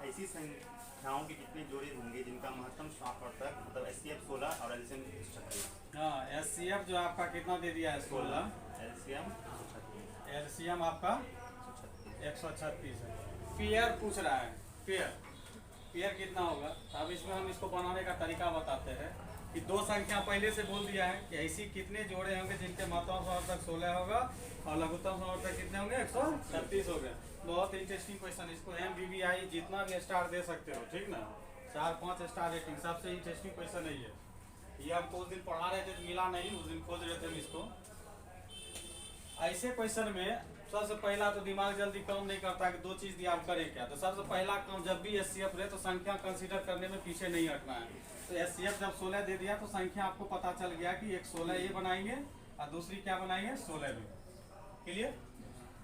ऐसी संख्याओं के कितने जोड़े होंगे जिनका महत्तम समापवर्तक मतलब एचसीएफ 16 और एलसीएम 36? हाँ, एचसीएफ जो आपका कितना दे दिया है? 16। एलसीएम एलसीएम आपका 136 है। पेयर पूछ रहा है, पेयर कितना होगा? अब इसमें हम इसको बनाने का तरीका बताते हैं कि दो संख्या पहले से बोल दिया है कि ऐसी कितने जोड़े होंगे जिनके महत्तम समापवर्तक 16 होगा और लघुत्तम समापवर्तक कितने होंगे? 136 हो गए। बहुत इंटरेस्टिंग क्वेश्चन। इसको MBBI जितना भी स्टार दे सकते हो, ठीक ना? 4-5 स्टार रेटिंग। सबसे इंटरेस्टिंग क्वेश्चन है ये हमको उस दिन पढ़ा रहे थे तो मिला नहीं, उस दिन खोज रहे थे हम इसको। ऐसे क्वेश्चन में सबसे पहला तो दिमाग जल्दी काम नहीं करता कि दो चीज दिया आप करें क्या। तो सबसे पहला काम, जब भी एचसीएफ रहे तो संख्या कंसीडर करने में पीछे नहीं हटना है। तो एचसीएफ जब 16 दे दिया तो संख्या आपको पता चल गया कि एक 16 ये बनाएंगे और दूसरी क्या बनाएंगे? 16 भी। क्लियर?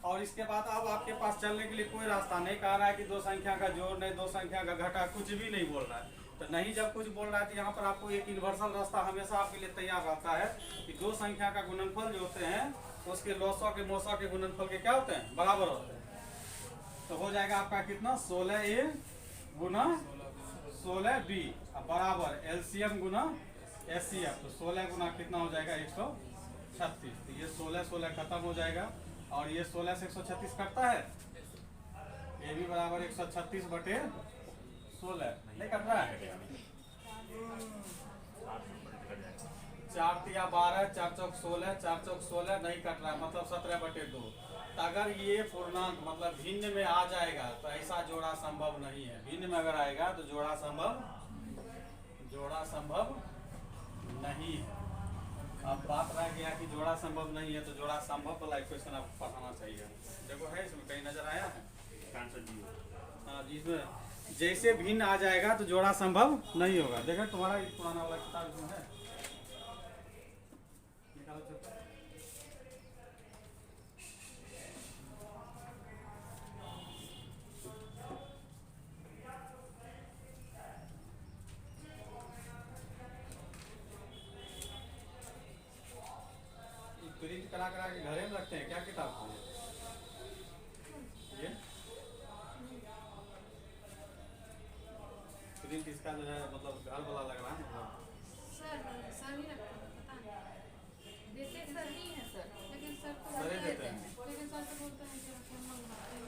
और इसके बाद अब आपके पास चलने के लिए कोई रास्ता नहीं। कह रहा है कि दो संख्या का जोड़ नहीं, दो संख्या का घटा, कुछ भी नहीं बोल रहा है। तो नहीं जब कुछ बोल रहा है तो यहाँ पर आपको एक यूनिवर्सल रास्ता हमेशा आपके लिए तैयार रहता है कि दो संख्या का गुणनफल जो होते हैं उसके लॉसों के मोसों के गुणनफल के क्या होते हैं, बराबर होते हैं। तो हो जाएगा आपका कितना 16A गुना 16B बराबर LCM गुना SCF। तो 16 गुना कितना हो जाएगा 136। तो ये 16 खत्म हो जाएगा और ये 16 से 136 कटता है, ये भी बराबर 136 बटे 16 नहीं कट रहा है। 4 तिया 12, 4 चौक 16, 4 चौक 16 नहीं कट रहा है, मतलब 17 बटे 2। तो अगर ये पूर्णांक मतलब भिन्न में आ जाएगा तो ऐसा जोड़ा संभव नहीं है। भिन्न में अगर आएगा तो जोड़ा संभव नहीं है। अब बात रह गया कि जोड़ा संभव नहीं है, तो जोड़ा संभव वाला इक्वेशन आपको पढ़ाना चाहिए। देखो है इसमें कहीं नजर आया है? हाँ, जिसमें जैसे भिन्न आ जाएगा तो जोड़ा संभव नहीं होगा। देखो तुम्हारा पुराना वाला किताब इसमें है, निकालो चलो। प्रिंट करा के घरे में रखते हैं क्या किताब को? ये प्रिंट इसका जो है मतलब घर वाला लग रहा है मतलब। सर ही रखते हैं, पता नहीं देते सर ही है सर, लेकिन सर को सर ही नहीं देते देते हैं। हैं, लेकिन सर को बोलते हैं कि हम मंगवाते हैं।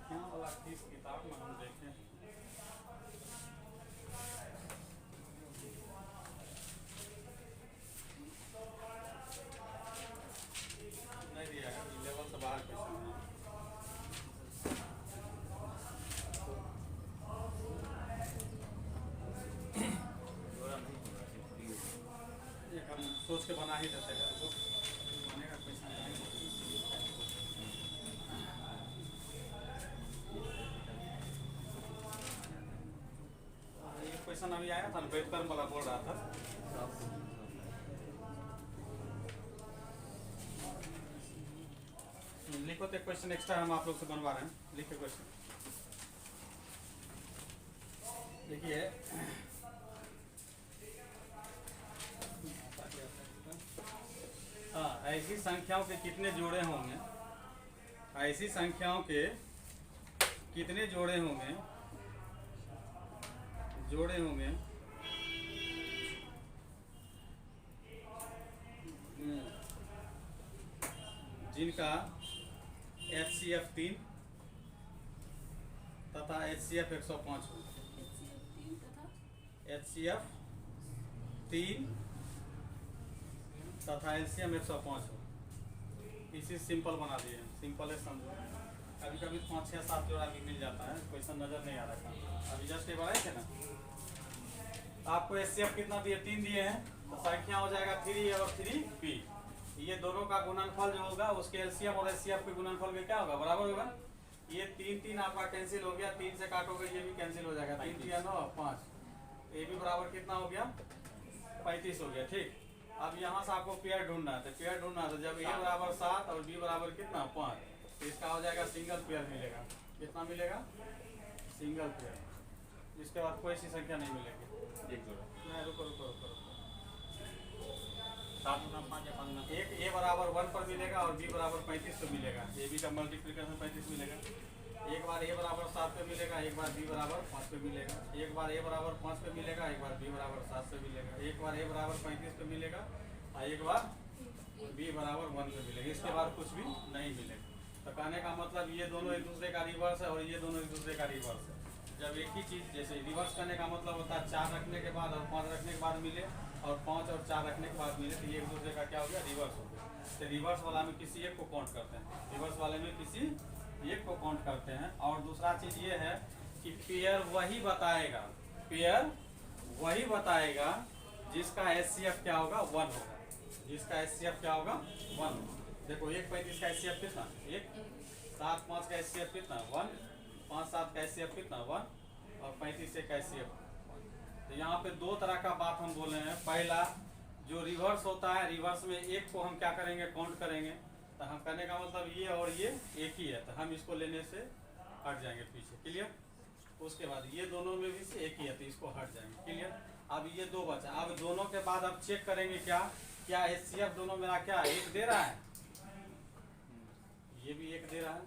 क्या वाला किस किताब में हम देखें? नहीं दिया है, लेवल से बाहर क्वेश्चन है। एक हम सोच के बना ही देते हैं, तो बनेगा क्वेश्चन। ये क्वेश्चन अभी आया था, अम्बेडकर वाला बोल रहा था। लिखो तो क्वेश्चन एक्स्ट्रा हम आप लोग से बनवा रहे हैं, लिखे क्वेश्चन। देखिए हाँ, ऐसी संख्याओं के कितने जोड़े होंगे, ऐसी संख्याओं के कितने जोड़े होंगे जिनका HCF 3 तथा HCF 105 हो। HCF 3 तथा LCM 105 हो। इसी सिंपल बना दिए, सिंपल है समझो। कभी कभी 5, 6, 7 जोड़ा भी मिल जाता है, क्वेश्चन नजर नहीं आ रहा था। अभी जस्ट एक बार आए थे ना, आपको HCF कितना दिए, 3 दिए हैं, तो संख्या हो जाएगा 3A और 3B। ये दोनों का गुणनफल जो होगा उसके LCM और HCF के गुणनफल के क्या होगा, बराबर होगा। ये 3 आपका कैंसिल हो गया, 3 से काटोगे ये भी कैंसिल हो जाएगा, 3 3 9 5। ये भी बराबर कितना हो गया, 35 हो गया। ठीक, अब यहाँ से आपको पेयर ढूंढना है, तो पेयर ढूंढना है तो जब A बराबर 7 और B बराबर कितना 5, तो इसका हो जाएगा सिंगल पेयर मिलेगा। कितना मिलेगा, सिंगल पेयर। इसके बाद कोई सी संख्या नहीं मिलेगी। एक जोड़ा नहीं, रुको 7 गुना 5 या 5 गुना एक A बराबर 1 पर मिलेगा और B बराबर 35 पे मिलेगा। ए बी का मल्टीप्लिकेशन 35 मिलेगा। एक बार A बराबर 7 पे मिलेगा, एक बार B बराबर 5 पे मिलेगा। एक बार A बराबर 5 पे मिलेगा, एक बार B बराबर 7 पे मिलेगा। एक बार A बराबर 35 पे मिलेगा और एक बार B बराबर 1 पे मिलेगा। इसके बाद कुछ भी नहीं मिलेगा। तो कहने का मतलब ये दोनों एक दूसरे का रिवर्स है और ये दोनों एक दूसरे का रिवर्स है। जब एक ही चीज़ जैसे रिवर्स करने का मतलब होता है 4 रखने के बाद और 5 रखने के बाद मिले और 5 और 4 रखने के बाद मिले, तो ये एक दूसरे का क्या हो गया, रिवर्स हो गया। तो रिवर्स वाला में किसी एक को काउंट करते हैं, रिवर्स वाले में किसी एक को काउंट करते हैं। और दूसरा चीज़ ये है कि पेयर वही बताएगा जिसका HCF क्या होगा, 1 होगा। जिसका HCF क्या होगा, 1। देखो 1 35 का HCF कितना, 1 7 5 का HCF कितना, 1 5 7 का HCF कितना, 1 और 35 से का HCF। तो यहाँ पे 2 तरह का बात हम बोले हैं। पहला जो रिवर्स होता है, रिवर्स में एक को हम क्या करेंगे, काउंट करेंगे। तो हम कहने का मतलब ये और ये एक ही है, तो हम इसको लेने से हट जाएंगे पीछे। क्लियर? उसके बाद ये दोनों में भी से एक ही है, तो इसको हट जाएंगे। क्लियर? अब ये दो बचा। अब दोनों के बाद अब चेक करेंगे क्या HCF दोनों मेरा क्या एक दे रहा है, ये भी एक दे रहा है,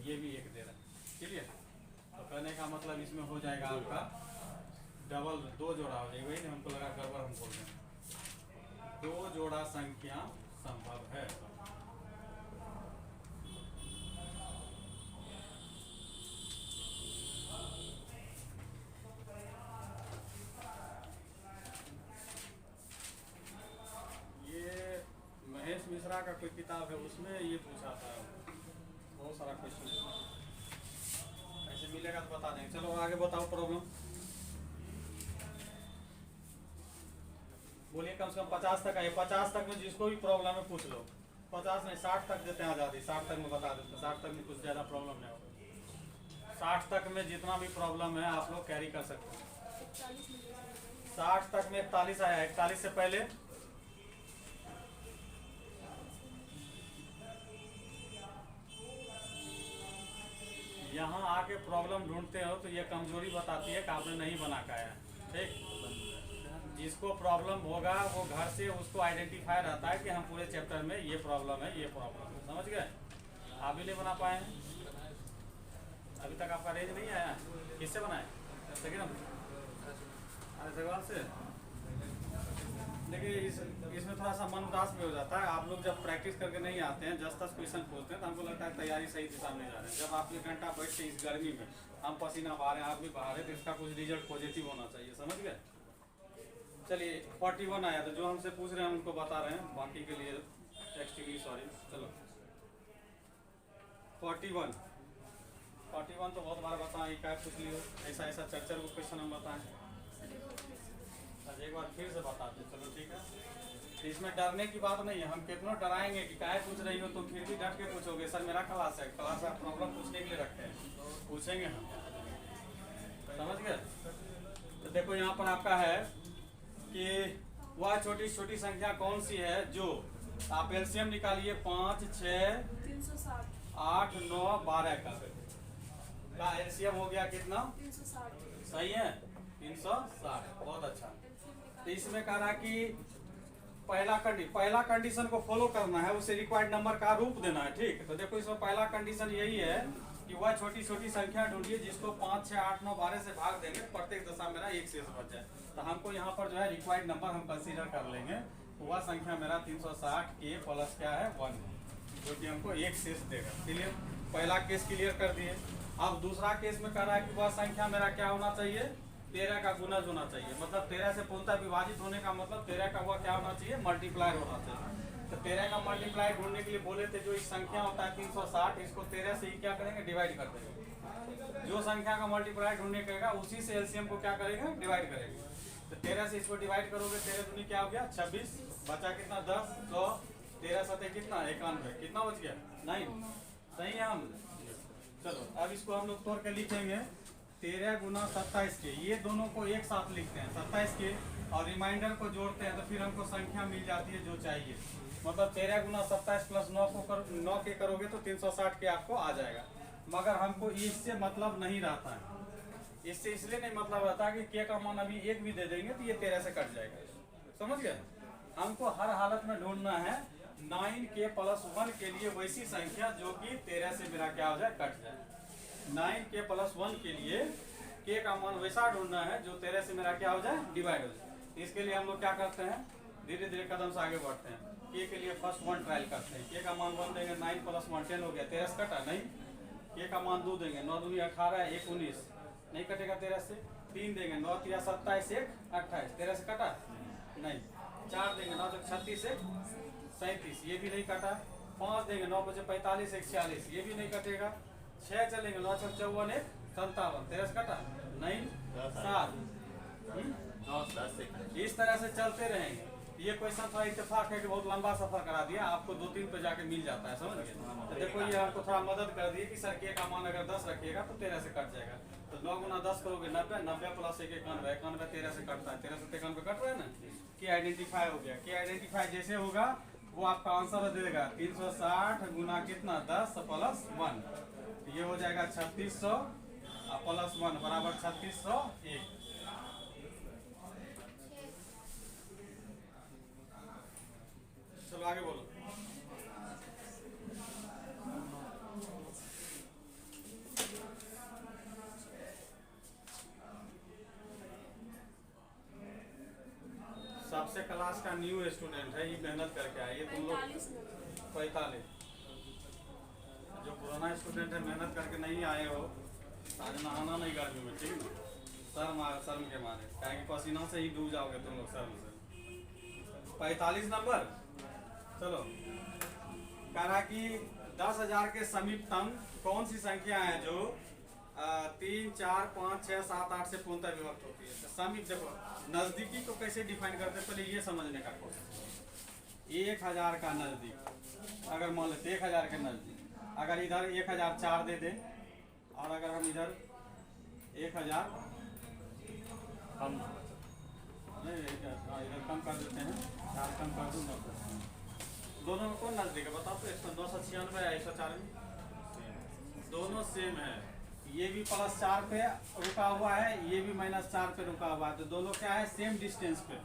ये भी एक दे रहा है। क्लियर? तो कहने का मतलब इसमें हो जाएगा आपका डबल, दो जोड़ा हो जाएगा। वही नहीं, हमको लगा गड़बड़ हम बोल रहे हैं। दो जोड़ा संख्या संभव है। ये महेश मिश्रा का कोई किताब है, उसमें ये पूछा था, बहुत सारा क्वेश्चन ऐसे मिलेगा तो बता देंगे। चलो आगे बताओ प्रॉब्लम। बोलिए कम से कम 50 तक है। 50 तक में जिसको भी प्रॉब्लम है पूछ लो। 50 नहीं 60 तक देते हैं आज़ादी, 60 तक में बता देते हैं। 60 तक में कुछ ज़्यादा प्रॉब्लम नहीं होगा। 60 तक में जितना भी प्रॉब्लम है आप लोग कैरी कर सकते हैं। 60 तक में 41 आया। 41 से पहले यहाँ आके प्रॉब्लम ढूंढते हो तो ये कमजोरी बताती है कि आपने नहीं बना के आया। ठीक? जिसको प्रॉब्लम होगा वो घर से उसको आइडेंटिफाई रहता है कि हम पूरे चैप्टर में ये प्रॉब्लम है, ये प्रॉब्लम है। समझ गए? आप भी नहीं बना पाए हैं, अभी तक आपका रेंज नहीं आया। किससे बनाए? सेकेंड अरे जगवाल से। देखिए इसमें थोड़ा सा मन उदास भी हो जाता है। आप लोग जब प्रैक्टिस करके नहीं आते हैं, 10-10 क्वेश्चन पूछते हैं तो हमको लगता है तैयारी सही दिशा में जा रहे हैं। जब आप 1 घंटा बैठ के इस गर्मी में हम पसीना बहा रहे हैं, आप भी बहा रहे हैं, तो इसका कुछ रिजल्ट पॉजिटिव होना चाहिए। समझ गए? चलिए 41 आया, तो जो हमसे पूछ रहे हैं उनको बता रहे हैं, बाकी के लिए एक्सट्रीमली सॉरी। चलो 41 तो बहुत बार बताएं, क्या पूछ लियो ऐसा चर्चा को क्वेश्चन हम बताएं। एक बार फिर से बता दें। चलो ठीक है, तो इसमें डरने की बात नहीं है। हम कितना डराएंगे कि क्या पूछ रही हो, तुम फिर भी डट के पूछोगे। सर मेरा क्लास है, क्लास आप प्रॉब्लम पूछने के लिए रखते हैं, पूछेंगे हम। समझ गए? तो देखो यहाँ पर आपका है कि वह छोटी छोटी संख्या कौन सी है जो आप एलसीएम निकालिए 5, 6, 8, 9, 12 का एलसीएम हो गया कितना? 360। सही है, 360। बहुत अच्छा। तो इसमें कह रहा कि पहला कंडीशन को फॉलो करना है, उसे रिक्वायर्ड नंबर का रूप देना है। ठीक? तो देखो इसमें पहला कंडीशन यही है कि वह छोटी छोटी संख्या ढूंढिए जिसको 5, 6, 8, 9, 12 से भाग देंगे, प्रत्येक दशा मेरा एक शेष बच जाए। तो हमको यहाँ पर जो है रिक्वायर्ड नंबर हम कंसीडर कर लेंगे। वह संख्या मेरा 360 के प्लस क्या है 1, जो कि हमको एक शेष देगा। क्लियर? पहला केस क्लियर कर दिए। अब दूसरा केस में कह रहा है कि वह संख्या मेरा क्या होना चाहिए? 13 का गुणज होना चाहिए। मतलब 13 से पूर्णतः विभाजित होने का मतलब 13 का वह क्या होना चाहिए? मल्टीप्लायर होना चाहिए। तो 13 का मल्टीप्लायर ढूंढने के लिए बोले थे, जो इस संख्या होता है 360, इसको 13 से ही क्या करेंगे? डिवाइड कर देंगे। जो संख्या का मल्टीप्लायर ढूंढने करेगा उसी से एलसीएम को क्या करेंगे? डिवाइड करेंगे। तो 13 से इसको डिवाइड करोगे, 13 दूनी क्या हो गया? 26। बचा कितना? 10, 100, 13 सतह कितना? 91। कितना बच गया? 9। सही है हम। चलो अब इसको हम लोग तोड़ के लिखेंगे 13 गुना 27 के। ये दोनों को एक साथ लिखते हैं 27 के, और रिमाइंडर को जोड़ते हैं तो फिर हमको संख्या मिल जाती है जो चाहिए। मतलब 13 गुना 27 प्लस 9 के करोगे तो 360 के आपको आ जाएगा। मगर हमको इससे मतलब नहीं रहता है। इससे इसलिए नहीं मतलब रहता कि के का मान अभी 1 भी दे देंगे तो ये 13 से कट जाएगा। समझ गए? हमको हर हालत में ढूंढना है 9 प्लस 1 के लिए वैसी संख्या जो कि 13 से मेरा क्या हो जाए? कट जाए। 9 प्लस 1 के लिए के का मान वैसा ढूंढना है जो 13 से मेरा क्या हो जाए? डिवाइड हो जाए। इसके लिए हम लोग क्या करते हैं? धीरे धीरे कदम से आगे बढ़ते हैं। के लिए फर्स्ट 1 ट्रायल करते हैं। के का मान 1 देंगे, 9 प्लस 1 10 हो गया। 13 से कटा नहीं। के का मान 2 देंगे, 9 दूनी 18, 1 19 नहीं कटेगा 13 से। 3 देंगे, 9 3 27, 1 28, 13 से कटा नहीं। 4 देंगे, 9 36, 1 37, ये भी नहीं कटा। 5 देंगे, 9 बजे 45, 1 46, ये भी नहीं कटेगा। 6 चलेंगे, 9 54, 1 57, 13 से कटा नहीं। 7 इस तरह से चलते रहेंगे। ये क्वेश्चन थोड़ा इत्तेफाक है कि बहुत लंबा सफर करा दिया आपको, 2-3 पे जाके मिल जाता है। समझ गए? तो देखो ये आपको थोड़ा मदद कर दिए कि सर के का मान अगर 10 रखिएगा तो 13 से कट जाएगा। तो 9 गुना 10 करोगे 90, 90 प्लस 1 91, 91 13 से कटता है। 13 से 91 कट रहा है ना। के आइडेंटिफाई हो गया। के आइडेंटिफाई जैसे होगा वो आपका आंसर देगा 360 गुना कितना 10 प्लस 1, ये हो जाएगा 3600 प्लस 1 बराबर 3601। चलो आगे बोलो। सबसे क्लास का न्यू स्टूडेंट है, ये मेहनत करके आए। ये तुम लोग 45 जो पुराना स्टूडेंट है मेहनत करके नहीं आए हो, आज नहाना नहीं गर्मी में, ठीक है? शर्म के मारे, क्या पसीना से ही डूब जाओगे तुम लोग शर्म से। 45 नंबर। चलो कह रहा कि 10,000 के समीपतम कौन सी संख्या है जो 3, 4, 5, 6, 7, 8 से पूर्णतः विभक्त होती है। तो समीप देखो नजदीकी को कैसे डिफाइन करते हैं, पहले ये समझने का कोशिश। 1000 का नजदीक, अगर मान लेते 1000 के नजदीक, अगर इधर 1004 दे दे और अगर हम इधर 1000 हम नहीं इधर कम कर देते हैं, 4 कम कर दूँ 9, दोनों में कौन नजदीक है बताओ तो। 996 या 194 दोनों सेम है। ये भी +4 पे रुका हुआ है, ये भी -4 पे रुका हुआ है, तो दोनों क्या है सेम डिस्टेंस पे,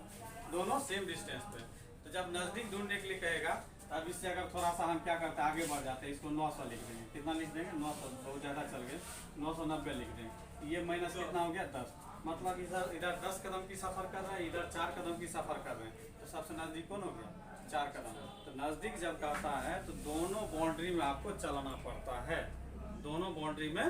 दोनों सेम डिस्टेंस पे। तो जब नजदीक ढूंढने के लिए कहेगा तब इससे अगर थोड़ा सा हम क्या करते हैं आगे बढ़ जाते हैं, इसको 900 लिख देंगे। कितना लिख देंगे 900, बहुत ज़्यादा चल गए 990 लिख देंगे। ये माइनस कितना हो गया 10, मतलब इधर 10 कदम की सफ़र कर रहे हैं, इधर 4 कदम की सफ़र कर रहे हैं, तो सबसे नज़दीक कौन हो गया 4 कदम। तो नज़दीक जब करता है तो दोनों बाउंड्री में आपको चलना पड़ता है, दोनों बाउंड्री में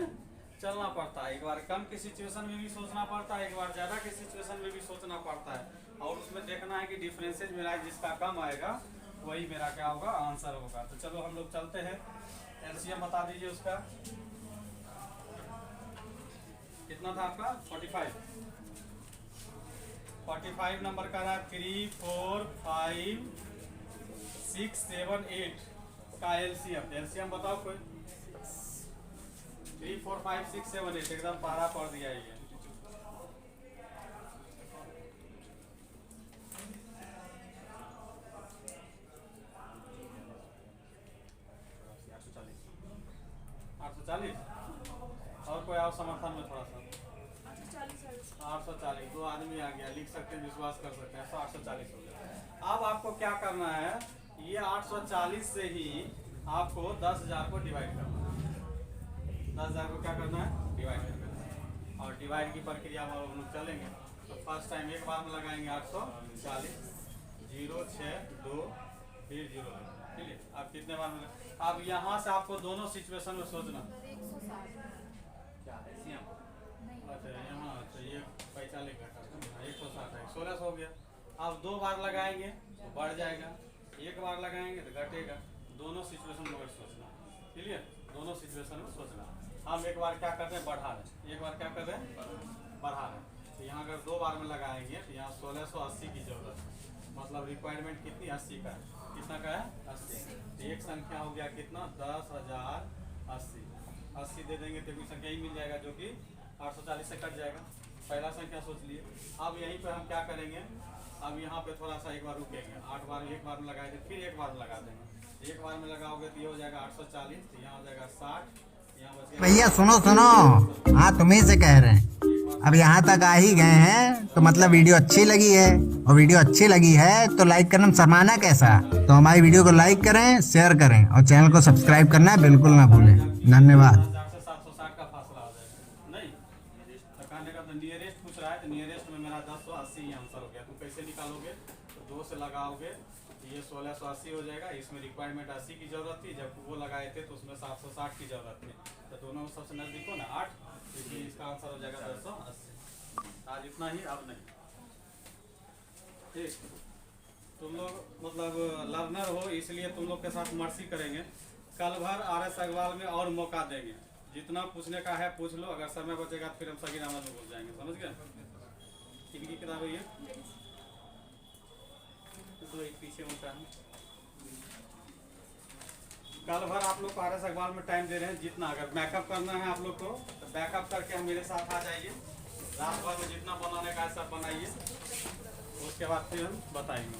चलना पड़ता है। एक बार कम की सिचुएशन में भी सोचना पड़ता है, एक बार ज़्यादा की सिचुएशन में भी सोचना पड़ता है, और उसमें देखना है कि डिफरेंसेज मेरा जिसका कम आएगा वही मेरा क्या होगा आंसर होगा। तो चलो हम लोग चलते हैं, एलसीएम बता दीजिए उसका कितना था आपका 45 नंबर का रहा 3, 4, 5, 6, 7, 8 का एलसीएम बताओ कोई। 3, 4, 5, 6, 7, 8 एकदम 12 पढ़ दिया ये। और कोई आओ समर्थन में थोड़ा सा 840 दो आदमी आ गया, लिख सकते हैं विश्वास कर सकते हैं 840 हो गया। अब आपको क्या करना है, ये 840 से ही आपको 10,000 को डिवाइड करना है। 10,000 को क्या करना है डिवाइड करना है, और डिवाइड की प्रक्रिया में हम लोग चलेंगे। तो फर्स्ट टाइम एक बार में लगाएंगे 840, 0, 6, 2 फिर 0, ठीक है। अब कितने बार में, अब यहाँ से आपको दोनों सिचुएशन में सोचना। क्या एलसीएम अच्छा यहाँ, अच्छा ये 45 घटा 160 है 1600 हो गया। अब 2 बार लगाएंगे तो बढ़ जाएगा, 1 बार लगाएंगे तो घटेगा। दोनों सिचुएशन में सोचना, क्लियर, दोनों सिचुएशन में सोचना। हम एक बार क्या कर रहे हैं बढ़ा रहे हैं, एक बार क्या कर रहे हैं बढ़ा रहे हैं। तो यहाँ अगर 2 बार में लगाएंगे तो यहाँ 1680 की जरूरत है, मतलब रिक्वायरमेंट कितनी 80 का है, कितना का है 80। तो एक संख्या हो गया कितना 10,080, 80 दे देंगे तो कोई संख्या ही मिल जाएगा जो कि 840 से कट जाएगा। पहला संख्या सोच लिए। अब यहीं पे हम क्या करेंगे, अब यहाँ पे थोड़ा सा एक बार रुकेंगे, 8 बार एक बार में लगाएंगे फिर एक बार में लगा देंगे। एक बार में लगाओगे तो ये हो जाएगा 840, तो यहाँ हो जाएगा 60, यहाँ बच भैया सुनो हाँ तुम्ही से कह रहे हैं। अब यहाँ तक आ ही गए हैं तो मतलब वीडियो अच्छी लगी है, और वीडियो अच्छी लगी है तो लाइक करना शर्माना कैसा। तो हमारी वीडियो को लाइक करें, शेयर करें और चैनल को सब्सक्राइब करना बिल्कुल ना भूलें। धन्यवाद। 760 का फासला आ जाएगा नहीं तो कहने का, तो नियरेस्ट पूछ रहा है, तो नियरेस्ट में मेरा 1080 आंसर हो गया। तुम कैसे निकालोगे, तो 2 से लगाओगे ये 1680 हो जाएगा। इसमें रिक्वायरमेंट 80 की जरूरत थी, जब वो लगाए थे तो उसमें 760 की जरूरत थी, तो दोनों में सबसे नजदीक हो ना 8, इसलिए इसका आंसर हो जाएगा 1080। आज इतना ही, अब नहीं, ठीक। तुम लोग मतलब लर्नर हो इसलिए तुम लोग के साथ मर्सी करेंगे। कल भर RS अग्रवाल में और मौका देंगे, जितना पूछने का है पूछ लो, अगर समय बचेगा तो फिर हम सगीर अहमद में घुस जाएंगे, समझ गए। किनकी किताब है ये, तो एक पीछे होता है। कल भर आप लोग को RS अग्रवाल में टाइम दे रहे हैं, जितना अगर बैकअप करना है आप लोग को तो बैकअप करके हम मेरे साथ आ जाइए। रात भर में जितना बनाने का है सब बनाइए, उसके बाद फिर हम बताएंगे।